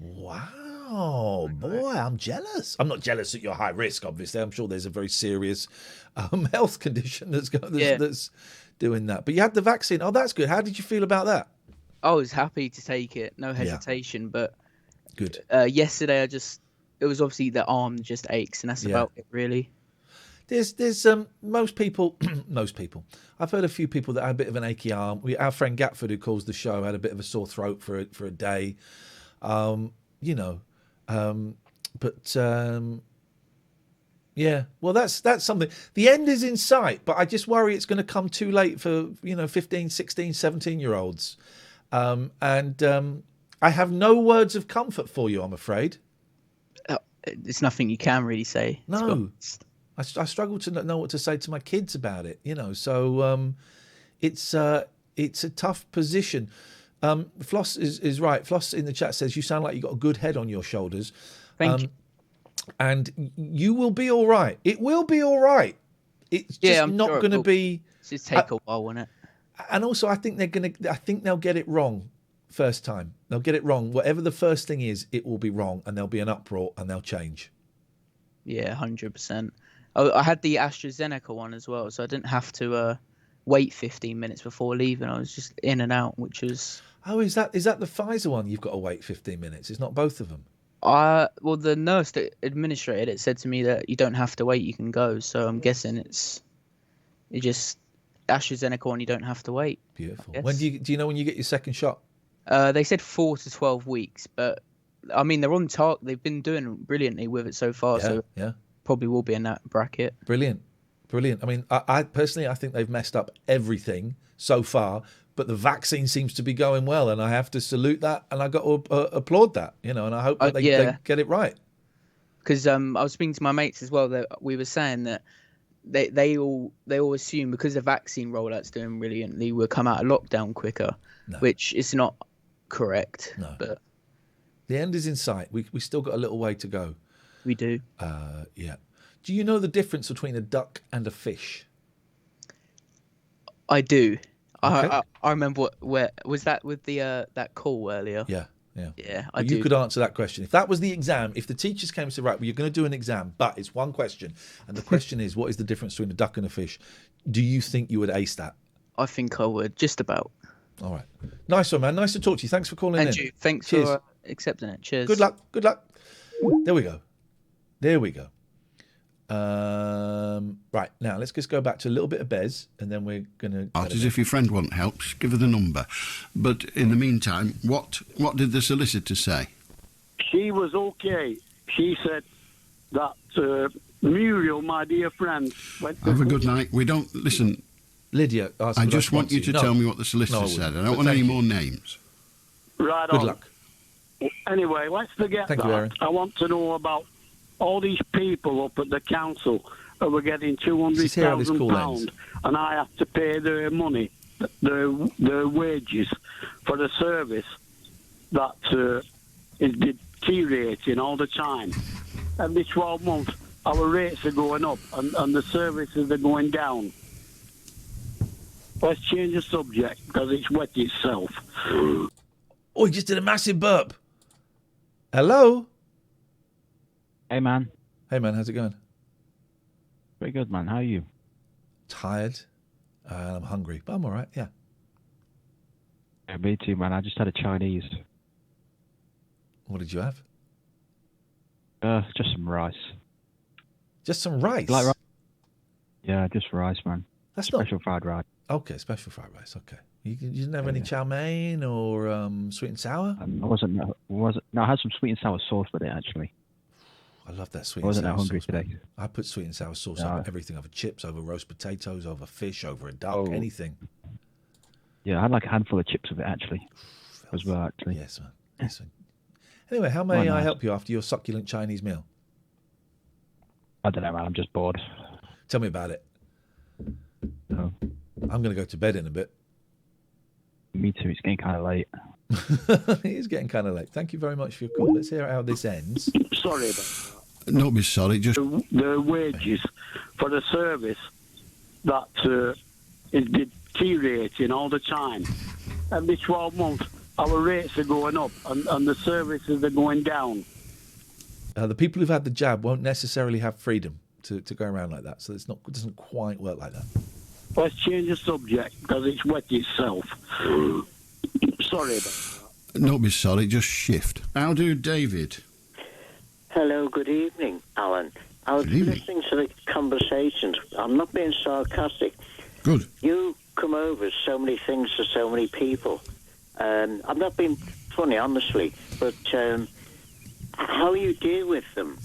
Wow, boy, I'm jealous. I'm not jealous that you're high risk, obviously. I'm sure there's a very serious health condition that's doing that. But you had the vaccine. Oh, that's good. How did you feel about that? I was happy to take it, no hesitation. But good. Yesterday, it was obviously the arm just aches, and that's about it, really. There's most people. I've heard a few people that had a bit of an achy arm. Our friend Gatford, who calls the show, had a bit of a sore throat for a day. Yeah. Well, that's something. The end is in sight, but I just worry it's going to come too late for 15, 16, 17-year-olds. And I have no words of comfort for you, I'm afraid. It's nothing you can really say. No. I struggle to know what to say to my kids about it, So it's a tough position. Floss is right. Floss in the chat says you sound like you got a good head on your shoulders. Thank you. And you will be all right. It will be all right. It's just not going to be. Just take a while, won't it? And also, I think they'll get it wrong first time. They'll get it wrong. Whatever the first thing is, it will be wrong, and there'll be an uproar, and they'll change. Yeah, 100%. I had the AstraZeneca one as well, so I didn't have to wait 15 minutes before leaving. I was just in and out, which was... Oh, is that the Pfizer one you've got to wait 15 minutes? It's not both of them? Well, the nurse that administrated it said to me that you don't have to wait, you can go. So I'm guessing it's just AstraZeneca one, you don't have to wait. Beautiful. When do you know when you get your second shot? They said 4 to 12 weeks, but I mean, they're on target. They've been doing brilliantly with it so far. Yeah. Probably will be in that bracket. Brilliant. I mean, I personally, I think they've messed up everything so far, but the vaccine seems to be going well, and I have to salute that, and I got to applaud that, and I hope that they get it right. Because I was speaking to my mates as well, that we were saying that they all assume because the vaccine rollout's doing brilliantly, we'll come out of lockdown quicker, which is not correct. No. But the end is in sight. We still got a little way to go. We do. Yeah. Do you know the difference between a duck and a fish? I do. Okay. I remember where was that with the that call earlier? Yeah. I do. You could answer that question. If that was the exam, if the teachers came and said, right, well, you're going to do an exam, but it's one question, and the question is, what is the difference between a duck and a fish? Do you think you would ace that? I think I would, just about. All right. Nice one, man. Nice to talk to you. Thanks for calling in. And you. Thanks Cheers. for accepting it. Cheers. Good luck. There we go. Right, now let's just go back to a little bit of Bez, and then we're going to... As if your friend won't help, give her the number. But in the meantime, what did the solicitor say? She was okay. She said that Muriel, my dear friend... Have a good night. We don't... Listen, Lydia, I just want you to tell me what the solicitor said. I don't want any more names. Right on. Good luck. Anyway, let's forget Thank that. you, Aaron. I want to know about all these people up at the council who were getting £200,000, and I have to pay their money, their wages for the service that is deteriorating all the time. Every 12 months, our rates are going up, and the services are going down. Let's change the subject, because it's wet itself. Oh, he just did a massive burp. Hello? Hey, man. Hey, man, how's it going? Pretty good, man. How are you? Tired. I'm hungry, but I'm all right. Yeah. Yeah, me too, man. I just had a Chinese. What did you have? Just some rice. Just some rice? You like rice? Yeah, just rice, man. That's special fried rice. Okay, special fried rice. Okay. You didn't have any chow mein or sweet and sour? No, I had some sweet and sour sauce with it, actually. I love that sweet I wasn't and that sour hungry sauce. today. Man. I put sweet and sour sauce No. over everything, over chips, over roast potatoes, over fish, over a duck, anything. Yeah, I had like a handful of chips with it, actually, as well, actually. Yes, man. Yes, man. Anyway, how may I help you after your succulent Chinese meal? I don't know, man. I'm just bored. Tell me about it. Oh. I'm going to go to bed in a bit. Me too. It's getting kind of late. It is getting kind of late. Thank you very much for your call. Let's hear how this ends. Sorry about that. Don't be sorry. Just the wages for the service that is deteriorating all the time. Every 12 months, our rates are going up and the services are going down. The people who've had the jab won't necessarily have freedom to go around like that. So it doesn't quite work like that. Let's change the subject because it's wet itself. Sorry about that. don't be sorry. Just shift. How do David? Hello, good evening, Alan. I was listening to the conversations. I'm not being sarcastic. Good. You come over so many things to so many people. I'm not being funny, honestly, but how you deal with them.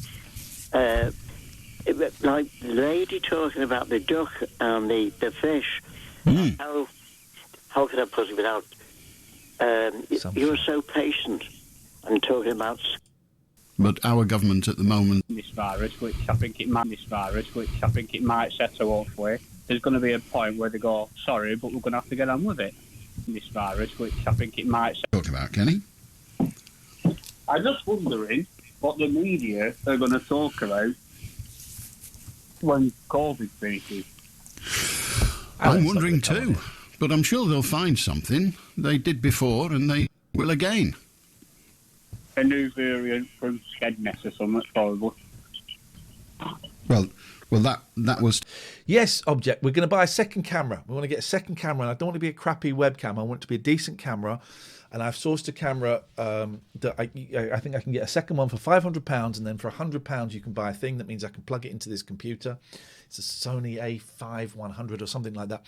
Like the lady talking about the duck and the fish. How can I put it without... you're so patient and talking about... But our government at the moment... This virus, which I think it might settle hopefully. There's going to be a point where they go, sorry, but we're going to have to get on with it. This virus, which I think it might... Talk about, Kenny? I'm just wondering what the media are going to talk about when COVID finishes. I'm wondering too, but I'm sure they'll find something. They did before and they will again. A new variant from Skedness or something horrible. Well, that was... Yes, Object, we're going to buy a second camera. We want to get a second camera, and I don't want it to be a crappy webcam. I want it to be a decent camera, and I've sourced a camera that I think I can get a second one for £500, and then for £100 you can buy a thing that means I can plug it into this computer. It's a Sony A5 100 or something like that.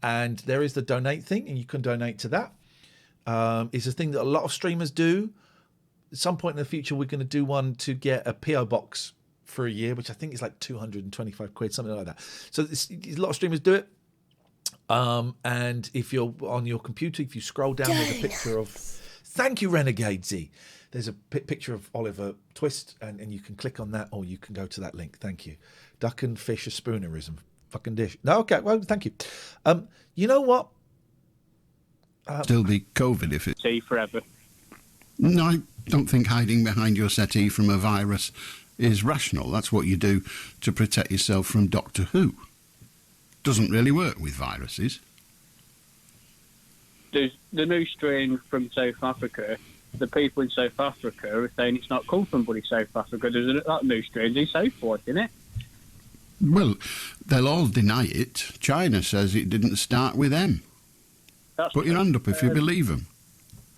And there is the donate thing, and you can donate to that. It's a thing that a lot of streamers do. At some point in the future, we're going to do one to get a PO box for a year, which I think is like 225 quid, something like that. So a lot of streamers do it. And if you're on your computer, if you scroll down, there's a picture of... Thank you, Renegade Z. There's a picture of Oliver Twist, and you can click on that, or you can go to that link. Thank you. Duck and fish a spoonerism. Fucking dish. No, okay, well, thank you. You know what? Still be COVID if it... See forever. No, I don't think hiding behind your settee from a virus is rational. That's what you do to protect yourself from Doctor Who. Doesn't really work with viruses. There's the new strain from South Africa. The people in South Africa are saying it's not come from bloody South Africa. There's that new strain in Southport, isn't it? Well, they'll all deny it. China says it didn't start with them. Put your hand up if you believe them.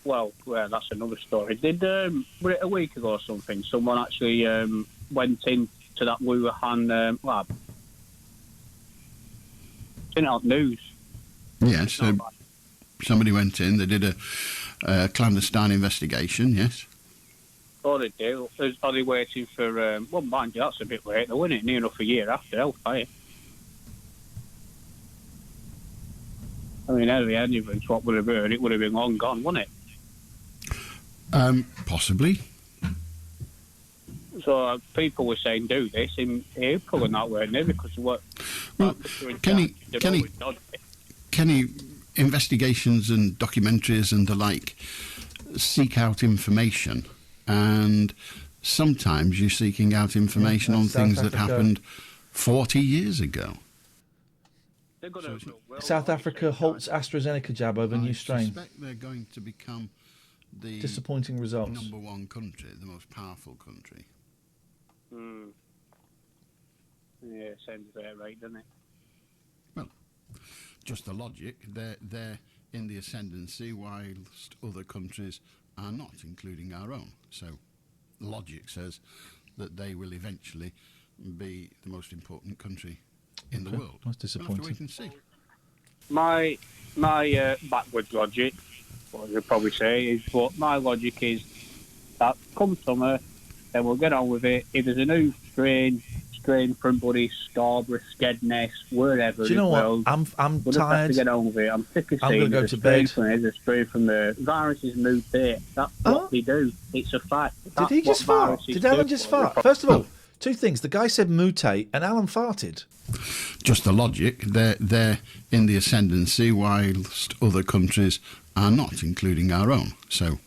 Well, that's another story. Did were it a week ago or something? Someone actually went into that Wuhan lab. It's in our news. Yes, somebody went in. They did a clandestine investigation. Yes. Oh, they do. Are they waiting for? Well, mind you, that's a bit late, though, isn't it? Near enough a year after hellfire. I mean, any evidence what would have been, it would have been long gone, wouldn't it? Possibly. So people were saying do this in April and that, weren't they? Because of what? Well, Kenny, investigations and documentaries and the like seek out information, and sometimes you're seeking out information on things that happened 40 years ago. South Africa halts AstraZeneca jab over new strain. I suspect they're going to become the disappointing results. Number one country, the most powerful country. Yeah, sounds about right, doesn't it? Well, Just the logic. They're in the ascendancy whilst other countries are not, including our own. So logic says that they will eventually be the most important country in the world. That's disappointing. We'll have to wait and see. My backwards logic, what you'd probably say, is what my logic is that come summer, then we'll get on with it. If there's a new strain from bloody Scarborough, Skedness, wherever. Do you know what? We'll I'm just have tired. to get on with it. I'm sick of I'm seeing gonna go there's to a strain bed. from it, there's a strain from the viruses mutate. That's what they do. It's a fact. Did he just fart? Did Alan just fart? First of all, two things. The guy said mutate, and Alan farted. Just the logic. They're in the ascendancy whilst other countries are not, including our own. So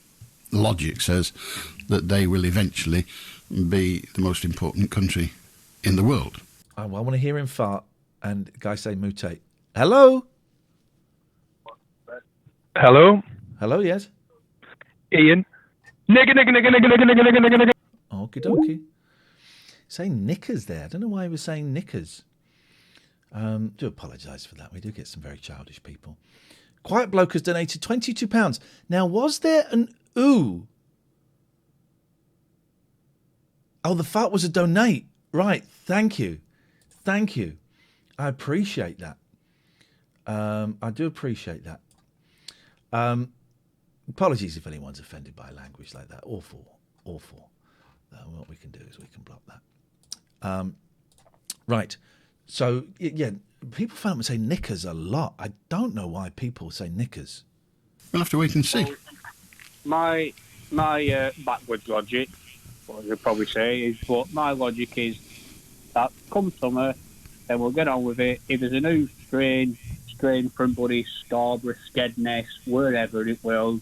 logic says that they will eventually be the most important country in the world. Oh, well, I want to hear him fart, and the guy say mutate. Hello? Hello? Hello, yes? Ian? Nigga. Okie dokie. Saying knickers there. I don't know why he was saying knickers. Do apologise for that. We do get some very childish people. Quiet Bloke has donated £22. Now, was there an ooh? Oh, the fart was a donate. Right, thank you. Thank you. I appreciate that. I do appreciate that. Apologies if anyone's offended by language like that. Awful. What we can do is we can block that. Right. So, yeah, people found me say knickers a lot. I don't know why people say knickers. We'll have to wait and see. My backwards logic, what you'd probably say, is what my logic is that come summer, then we'll get on with it. If there's a new strain from bloody Scarborough, Skedness, wherever it will,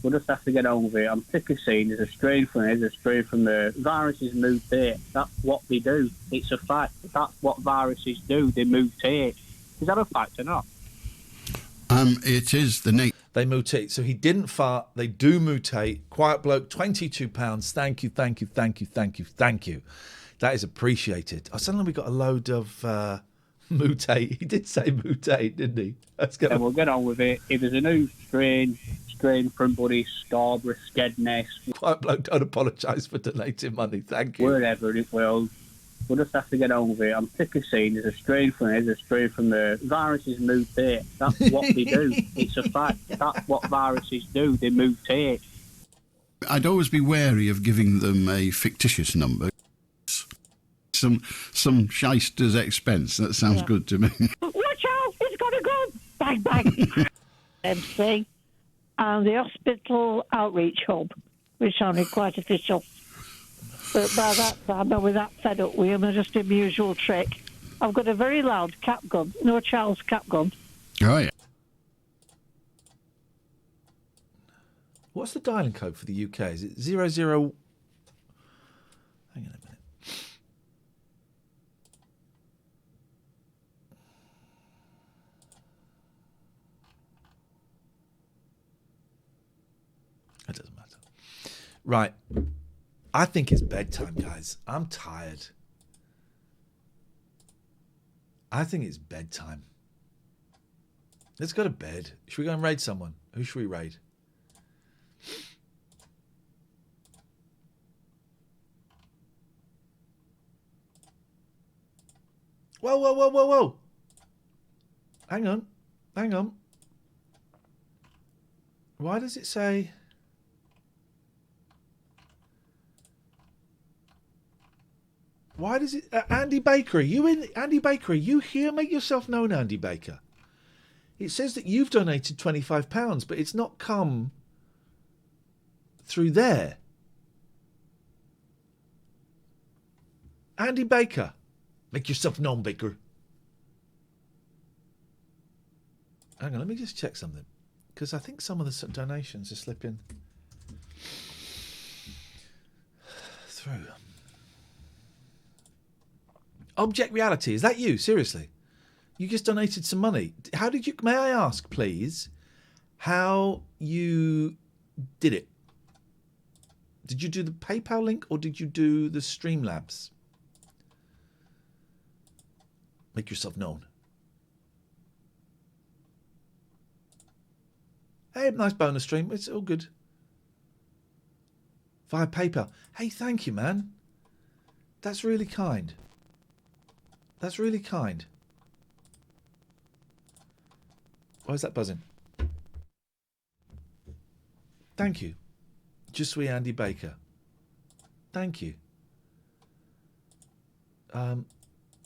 we'll just have to get on with it. I'm sick of seeing there's a strain from it, there's a strain from the viruses mutate. That's what they do. It's a fact. That's what viruses do. They mutate. Is that a fact or not? It is the nature. They mutate. So he didn't fart. They do mutate. Quiet Bloke, £22. Thank you. That is appreciated. Oh, suddenly we got a load of mutate. He did say mutate, didn't he? Let's go. Then we'll get on with it. If there's a new strain from bloody Scarborough, Skedness. Quiet Bloke, don't apologise for donating money. Thank you. Wherever it will, we'll just have to get on with it. I'm sick of seeing there's a strain from it, there's a strain from the viruses mutate. That's what they do. It's a fact. That's what viruses do. They mutate. I'd always be wary of giving them a fictitious number. Some shyster's expense. That sounds good to me. Watch out! It's gonna go! Bang, bang! MC and the Hospital Outreach Hub, which sounded quite official. But by that time, I was that fed up with him. I just did my usual trick. I've got a very loud cap gun. No Charles cap gun. Oh, yeah. What's the dialing code for the UK? Is it 00... Hang on a minute. It doesn't matter. Right. I think it's bedtime, guys. I'm tired. I think it's bedtime. Let's go to bed. Should we go and raid someone? Who should we raid? Whoa. Hang on. Why does it say... Why does it... Andy Baker, are you in? Andy Baker, are you here? Make yourself known, Andy Baker. It says that you've donated £25, but it's not come through there. Andy Baker. Make yourself known, Baker. Hang on, let me just check something. Because I think some of the donations are slipping through. Object Reality, is that you? Seriously? You just donated some money. How did you... May I ask, please, how you did it? Did you do the PayPal link or did you do the Streamlabs? Make yourself known. Hey, nice bonus stream. It's all good. Via PayPal. Hey, thank you, man. That's really kind. That's really kind. Why is that buzzing? Thank you. Just sweet Andy Baker. Thank you.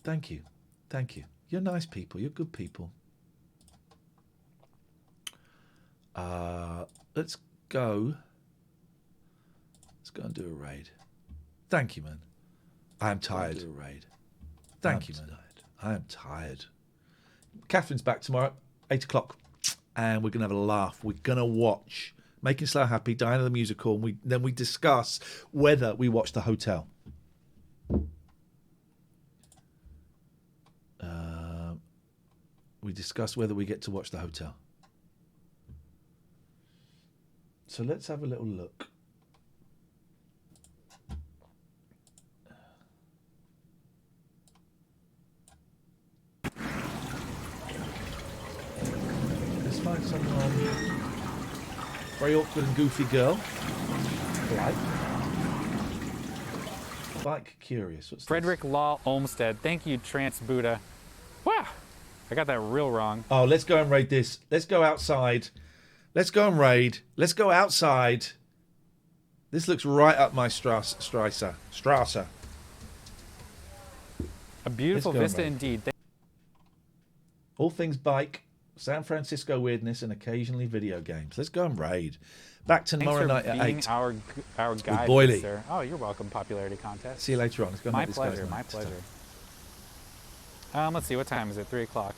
Thank you. Thank you. You're nice people. You're good people. Let's go. Let's go and do a raid. Thank you, man. I am tired. Do a raid. Thank you, man. I am tired. Catherine's back tomorrow, 8 o'clock, and we're gonna have a laugh. We're gonna watch Making Slow Happy, Diana the Musical, and then we discuss whether we watch The Hotel. We discuss whether we get to watch The Hotel. So let's have a little look. Let's find someone. Very awkward and goofy girl. Like. Bike Curious. What's Frederick Law Olmsted. Thank you, Trance Buddha. Wow. I got that real wrong. Oh, let's go and raid this. Let's go outside. Let's go and raid. Let's go outside. This looks right up my Strasse. A beautiful vista indeed. All things bike, San Francisco weirdness, and occasionally video games. Let's go and raid. Back tomorrow night at 8. Our guide, Boyley. sir. Oh, you're welcome. Popularity contest. See you later on. Let's go and my make this guy's pleasure. My night. pleasure. Let's see. What time is it? 3 o'clock.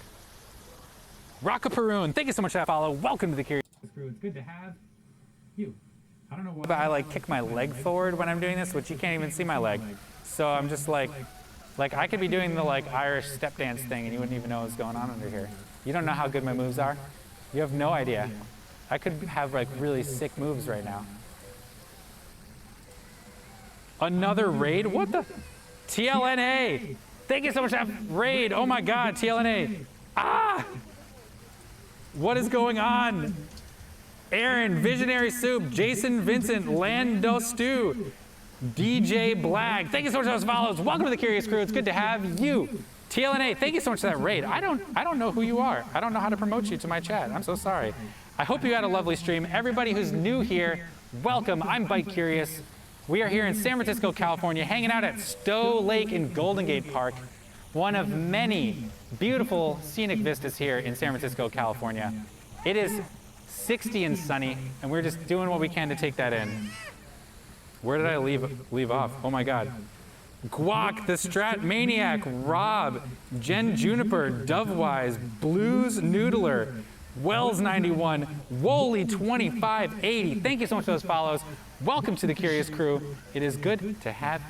Rockaparoon. Thank you so much for that follow. Welcome to the Curious Crew. It's good to have you. I don't know why. But I like kick my leg forward when I'm doing this, which you can't even see my leg. So I'm just like I could be doing the like Irish step dance thing and you wouldn't even know what's going on under here. You don't know how good my moves are. You have no idea. I could have like really sick moves right now. Another raid? What the? TLNA! Thank you so much for that raid. Oh my God, TLNA. Ah! What is going on? Aaron, Visionary Soup, Jason Vincent, Lando Stew, DJ Blag. Thank you so much for those follows. Welcome to the Curious Crew. It's good to have you. TLNA, thank you so much for that raid. I don't know who you are. I don't know how to promote you to my chat. I'm so sorry. I hope you had a lovely stream. Everybody who's new here, welcome. I'm Bike Curious. We are here in San Francisco, California, hanging out at Stowe Lake in Golden Gate Park, one of many beautiful scenic vistas here in San Francisco, California. It is 60 and sunny, and we're just doing what we can to take that in. Where did I leave off? Oh my God. Guac, the Strat Maniac, Rob, Jen Juniper, Dovewise, Blues Noodler, Wells 91, Wooly 2580. Thank you so much for those follows. Welcome to the Curious Crew. It is good to have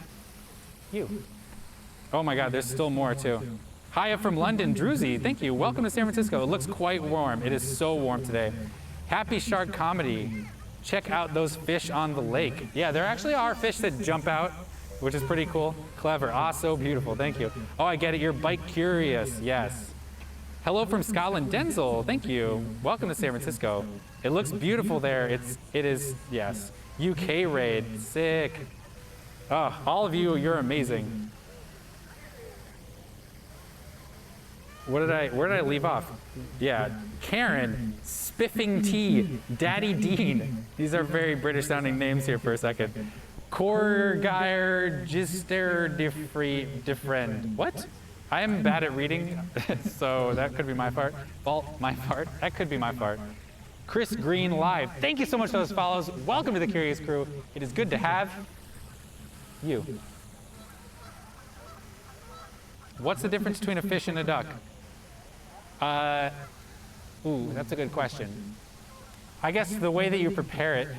you. Oh my God, there's still more too. Hiya from London, Druzy, thank you. Welcome to San Francisco. It looks quite warm. It is so warm today. Happy Shark Comedy. Check out those fish on the lake. Yeah, there actually are fish that jump out, which is pretty cool. Clever. Ah, so beautiful. Thank you. Oh, I get it. You're Bike Curious. Yes. Hello from Scotland, Denzel. Thank you. Welcome to San Francisco. It looks beautiful there. It is, yes. UK raid. Sick. Oh, all of you, you're amazing. Where did I leave off? Yeah, Karen, Spiffing T, Daddy Dean. These are very British sounding names here for a second. Corgeir Gister Defriend. What? I am bad at reading, so that could be my fart. My fart? That could be my fart. Chris Green Live. Thank you so much for those follows. Welcome to the Curious Crew. It is good to have you. What's the difference between a fish and a duck? Ooh, that's a good question. I guess the way that you prepare it.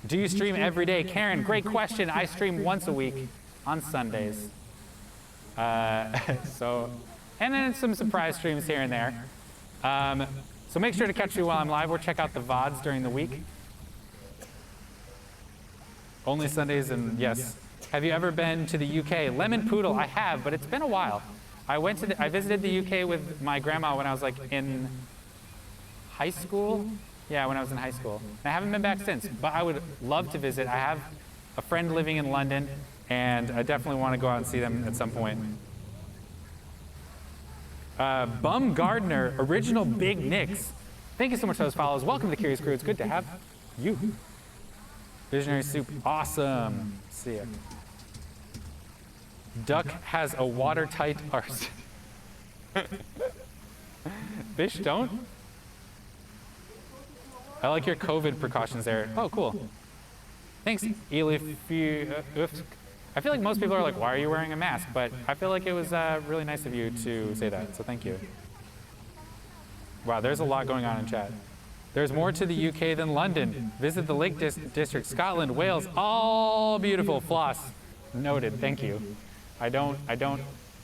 Do you stream every day? Karen, great question. I stream once a week on Sundays. And then some surprise streams here and there. So make sure to catch me while I'm live or check out the VODs during the week. Only Sundays and yes. Have you ever been to the UK? Lemon Poodle, I have, but it's been a while. I visited the UK with my grandma when I was like in high school. Yeah, when I was in high school. And I haven't been back since, but I would love to visit. I have a friend living in London, and I definitely want to go out and see them at some point. Bum Gardner, original Big Nicks. Thank you so much for those follows. Welcome to the Curious Crew. It's good to have you. Visionary Soup, awesome. See ya. Duck has a watertight arse. Fish don't? I like your COVID precautions there. Oh, cool. Thanks, Elif. I feel like most people are like, why are you wearing a mask? But I feel like it was really nice of you to say that, so thank you. Wow, there's a lot going on in chat. There's more to the UK than London. Visit the Lake District, Scotland, Wales, all beautiful. Floss. Noted, thank you. I don't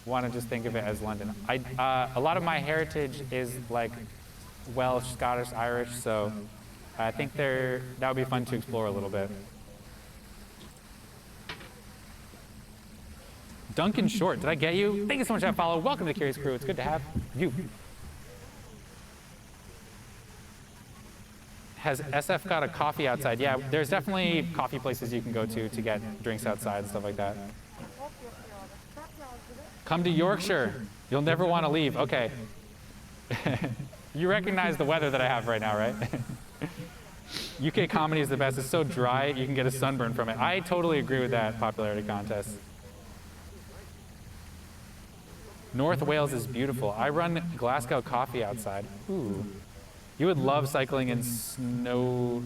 want to just think of it as London. A lot of my heritage is like Welsh, Scottish, Irish, so I think that would be fun to explore a little bit. Duncan Short, did I get you? Thank you so much for that follow. Welcome to the Curious Crew. It's good to have you. Has SF got a coffee outside? Yeah, there's definitely coffee places you can go to get drinks outside and stuff like that. Come to Yorkshire. You'll never want to leave. Okay. You recognize the weather that I have right now, right? UK comedy is the best. It's so dry, you can get a sunburn from it. I totally agree with that popularity contest. North Wales is beautiful. I run Glasgow Coffee outside. Ooh. You would love cycling in Snowdonia,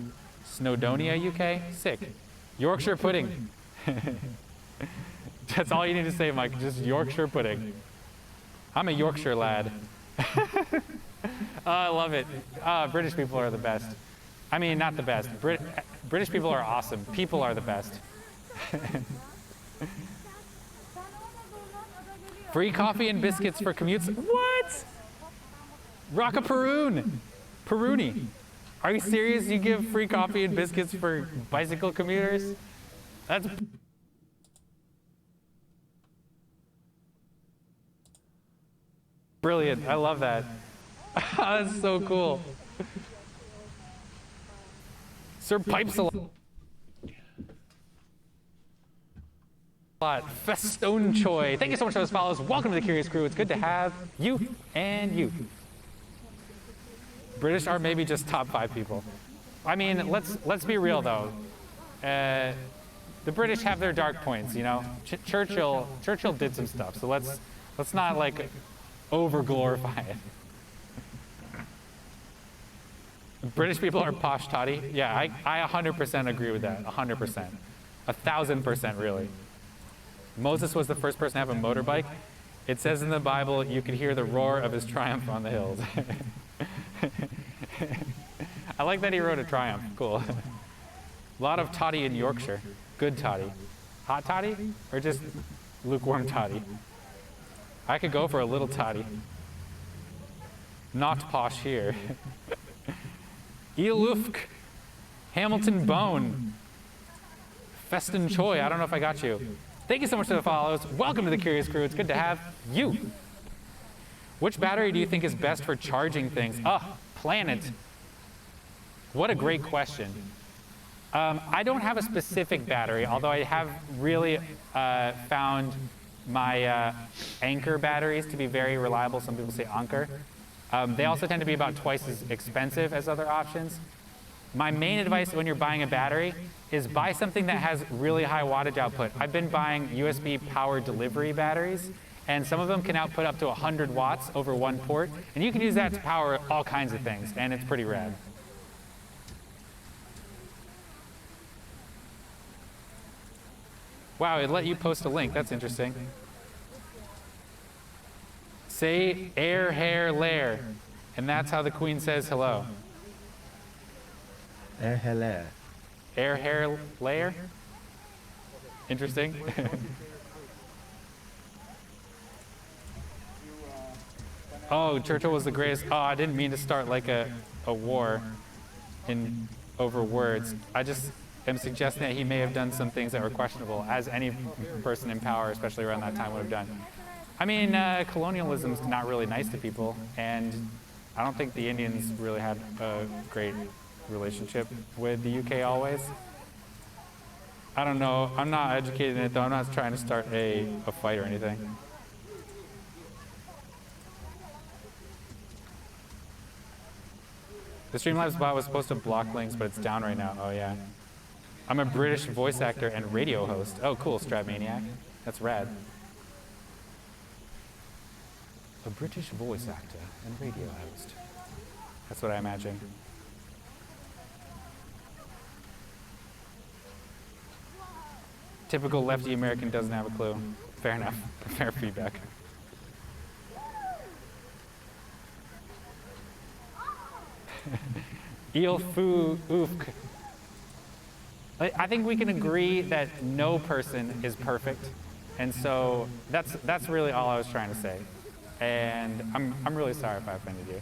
UK? Sick. Yorkshire pudding. That's all you need to say, Mike, just Yorkshire pudding. I'm a Yorkshire lad. Oh, I love it. British people are the best. I mean, not the best. British people are awesome. People are the best. Free coffee and biscuits for commutes. What? Rockaparoon. Peruni. Are you serious? You give free coffee and biscuits for bicycle commuters? That's... brilliant. I love that. That's so cool. Sir Pipes a lot. Festone Choi. Thank you so much for those follows. Welcome to the Curious Crew. It's good to have you and you. British are maybe just top 5 people. I mean, let's be real though. The British have their dark points, you know. Churchill did some stuff, so let's not like over glorify it. British people are posh toddy. Yeah, I 100% agree with that. 100%. 1,000% really. Moses was the first person to have a motorbike. It says in the Bible you could hear the roar of his triumph on the hills. I like that he wrote a triumph. Cool. A lot of toddy in Yorkshire. Good toddy. Hot toddy or just lukewarm toddy? I could go for a little toddy. Not posh here. Eelufk, Hamilton Bone, Feston Choi. I don't know if I got you. Thank you so much for the follows. Welcome to the Curious Crew. It's good to have you. Which battery do you think is best for charging things? Planet. What a great question. I don't have a specific battery, although I have really found my Anker batteries to be very reliable. Some people say Anker. They also tend to be about twice as expensive as other options. My main advice when you're buying a battery is buy something that has really high wattage output. I've been buying USB power delivery batteries, and some of them can output up to 100 watts over one port, and you can use that to power all kinds of things, and it's pretty rad. Wow, it let you post a link. That's interesting. Say air, hair, lair. And that's how the queen says hello. Air, hair, lair. Air, hair, lair? Interesting. Oh, Churchill was the greatest. Oh, I didn't mean to start like a war over words. I just am suggesting that he may have done some things that were questionable, as any person in power, especially around that time, would have done. I mean, colonialism's not really nice to people, and I don't think the Indians really had a great relationship with the UK always. I don't know. I'm not educated in it, though. I'm not trying to start a fight or anything. The Streamlabs bot was supposed to block links, but it's down right now. Oh, yeah. I'm a British voice actor and radio host. Oh, cool, Stratmaniac. That's rad. A British voice actor and radio host. That's what I imagine. Typical lefty American doesn't have a clue. Fair enough. Fair feedback. Eel foo oofk. I think we can agree that no person is perfect, and so that's really all I was trying to say. And I'm really sorry if I offended you.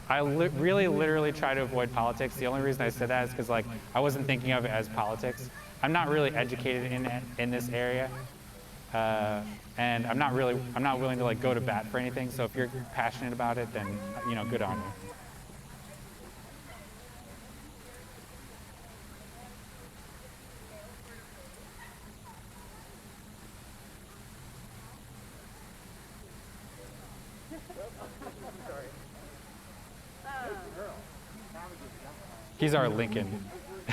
I really literally try to avoid politics. The only reason I said that is because like I wasn't thinking of it as politics. I'm not really educated in this area, and I'm not willing to like go to bat for anything. So if you're passionate about it, then you know, good on you. He's our Lincoln.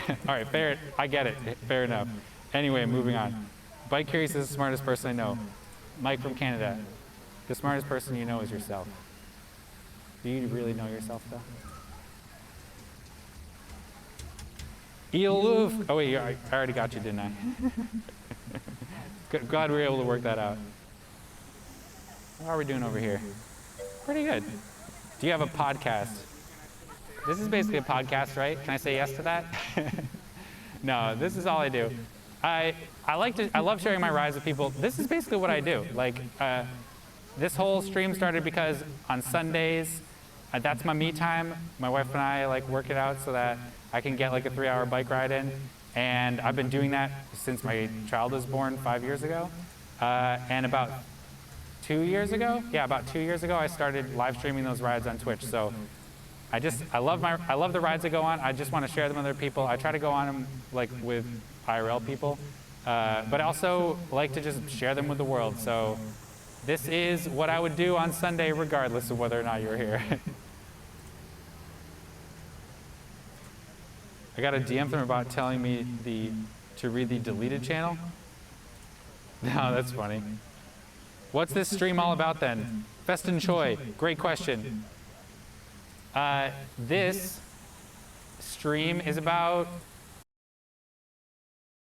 All right, fair. I get it. Fair enough. Anyway, moving on. Bike Curious is the smartest person I know. Mike from Canada. The smartest person you know is yourself. Do you really know yourself, though? Eeloof. Oh wait, I already got you, didn't I? Glad we were able to work that out. How are we doing over here? Pretty good. Do you have a podcast? This is basically a podcast, right? Can I say yes to that? No, this is all I do. I love sharing my rides with people. This is basically what I do. Like, this whole stream started because on Sundays, that's my me time. My wife and I like work it out so that I can get like a 3-hour bike ride in. And I've been doing that since my child was born 5 years ago. And about 2 years ago, about 2 years ago, I started live streaming those rides on Twitch. So I love the rides I go on. I just want to share them with other people. I try to go on them like with IRL people, but I also like to just share them with the world. So this is what I would do on Sunday regardless of whether or not you're here. I got a DM from her about telling me to read the deleted channel. No, that's funny. What's this stream all about then? Festin Choi, great question. This stream is about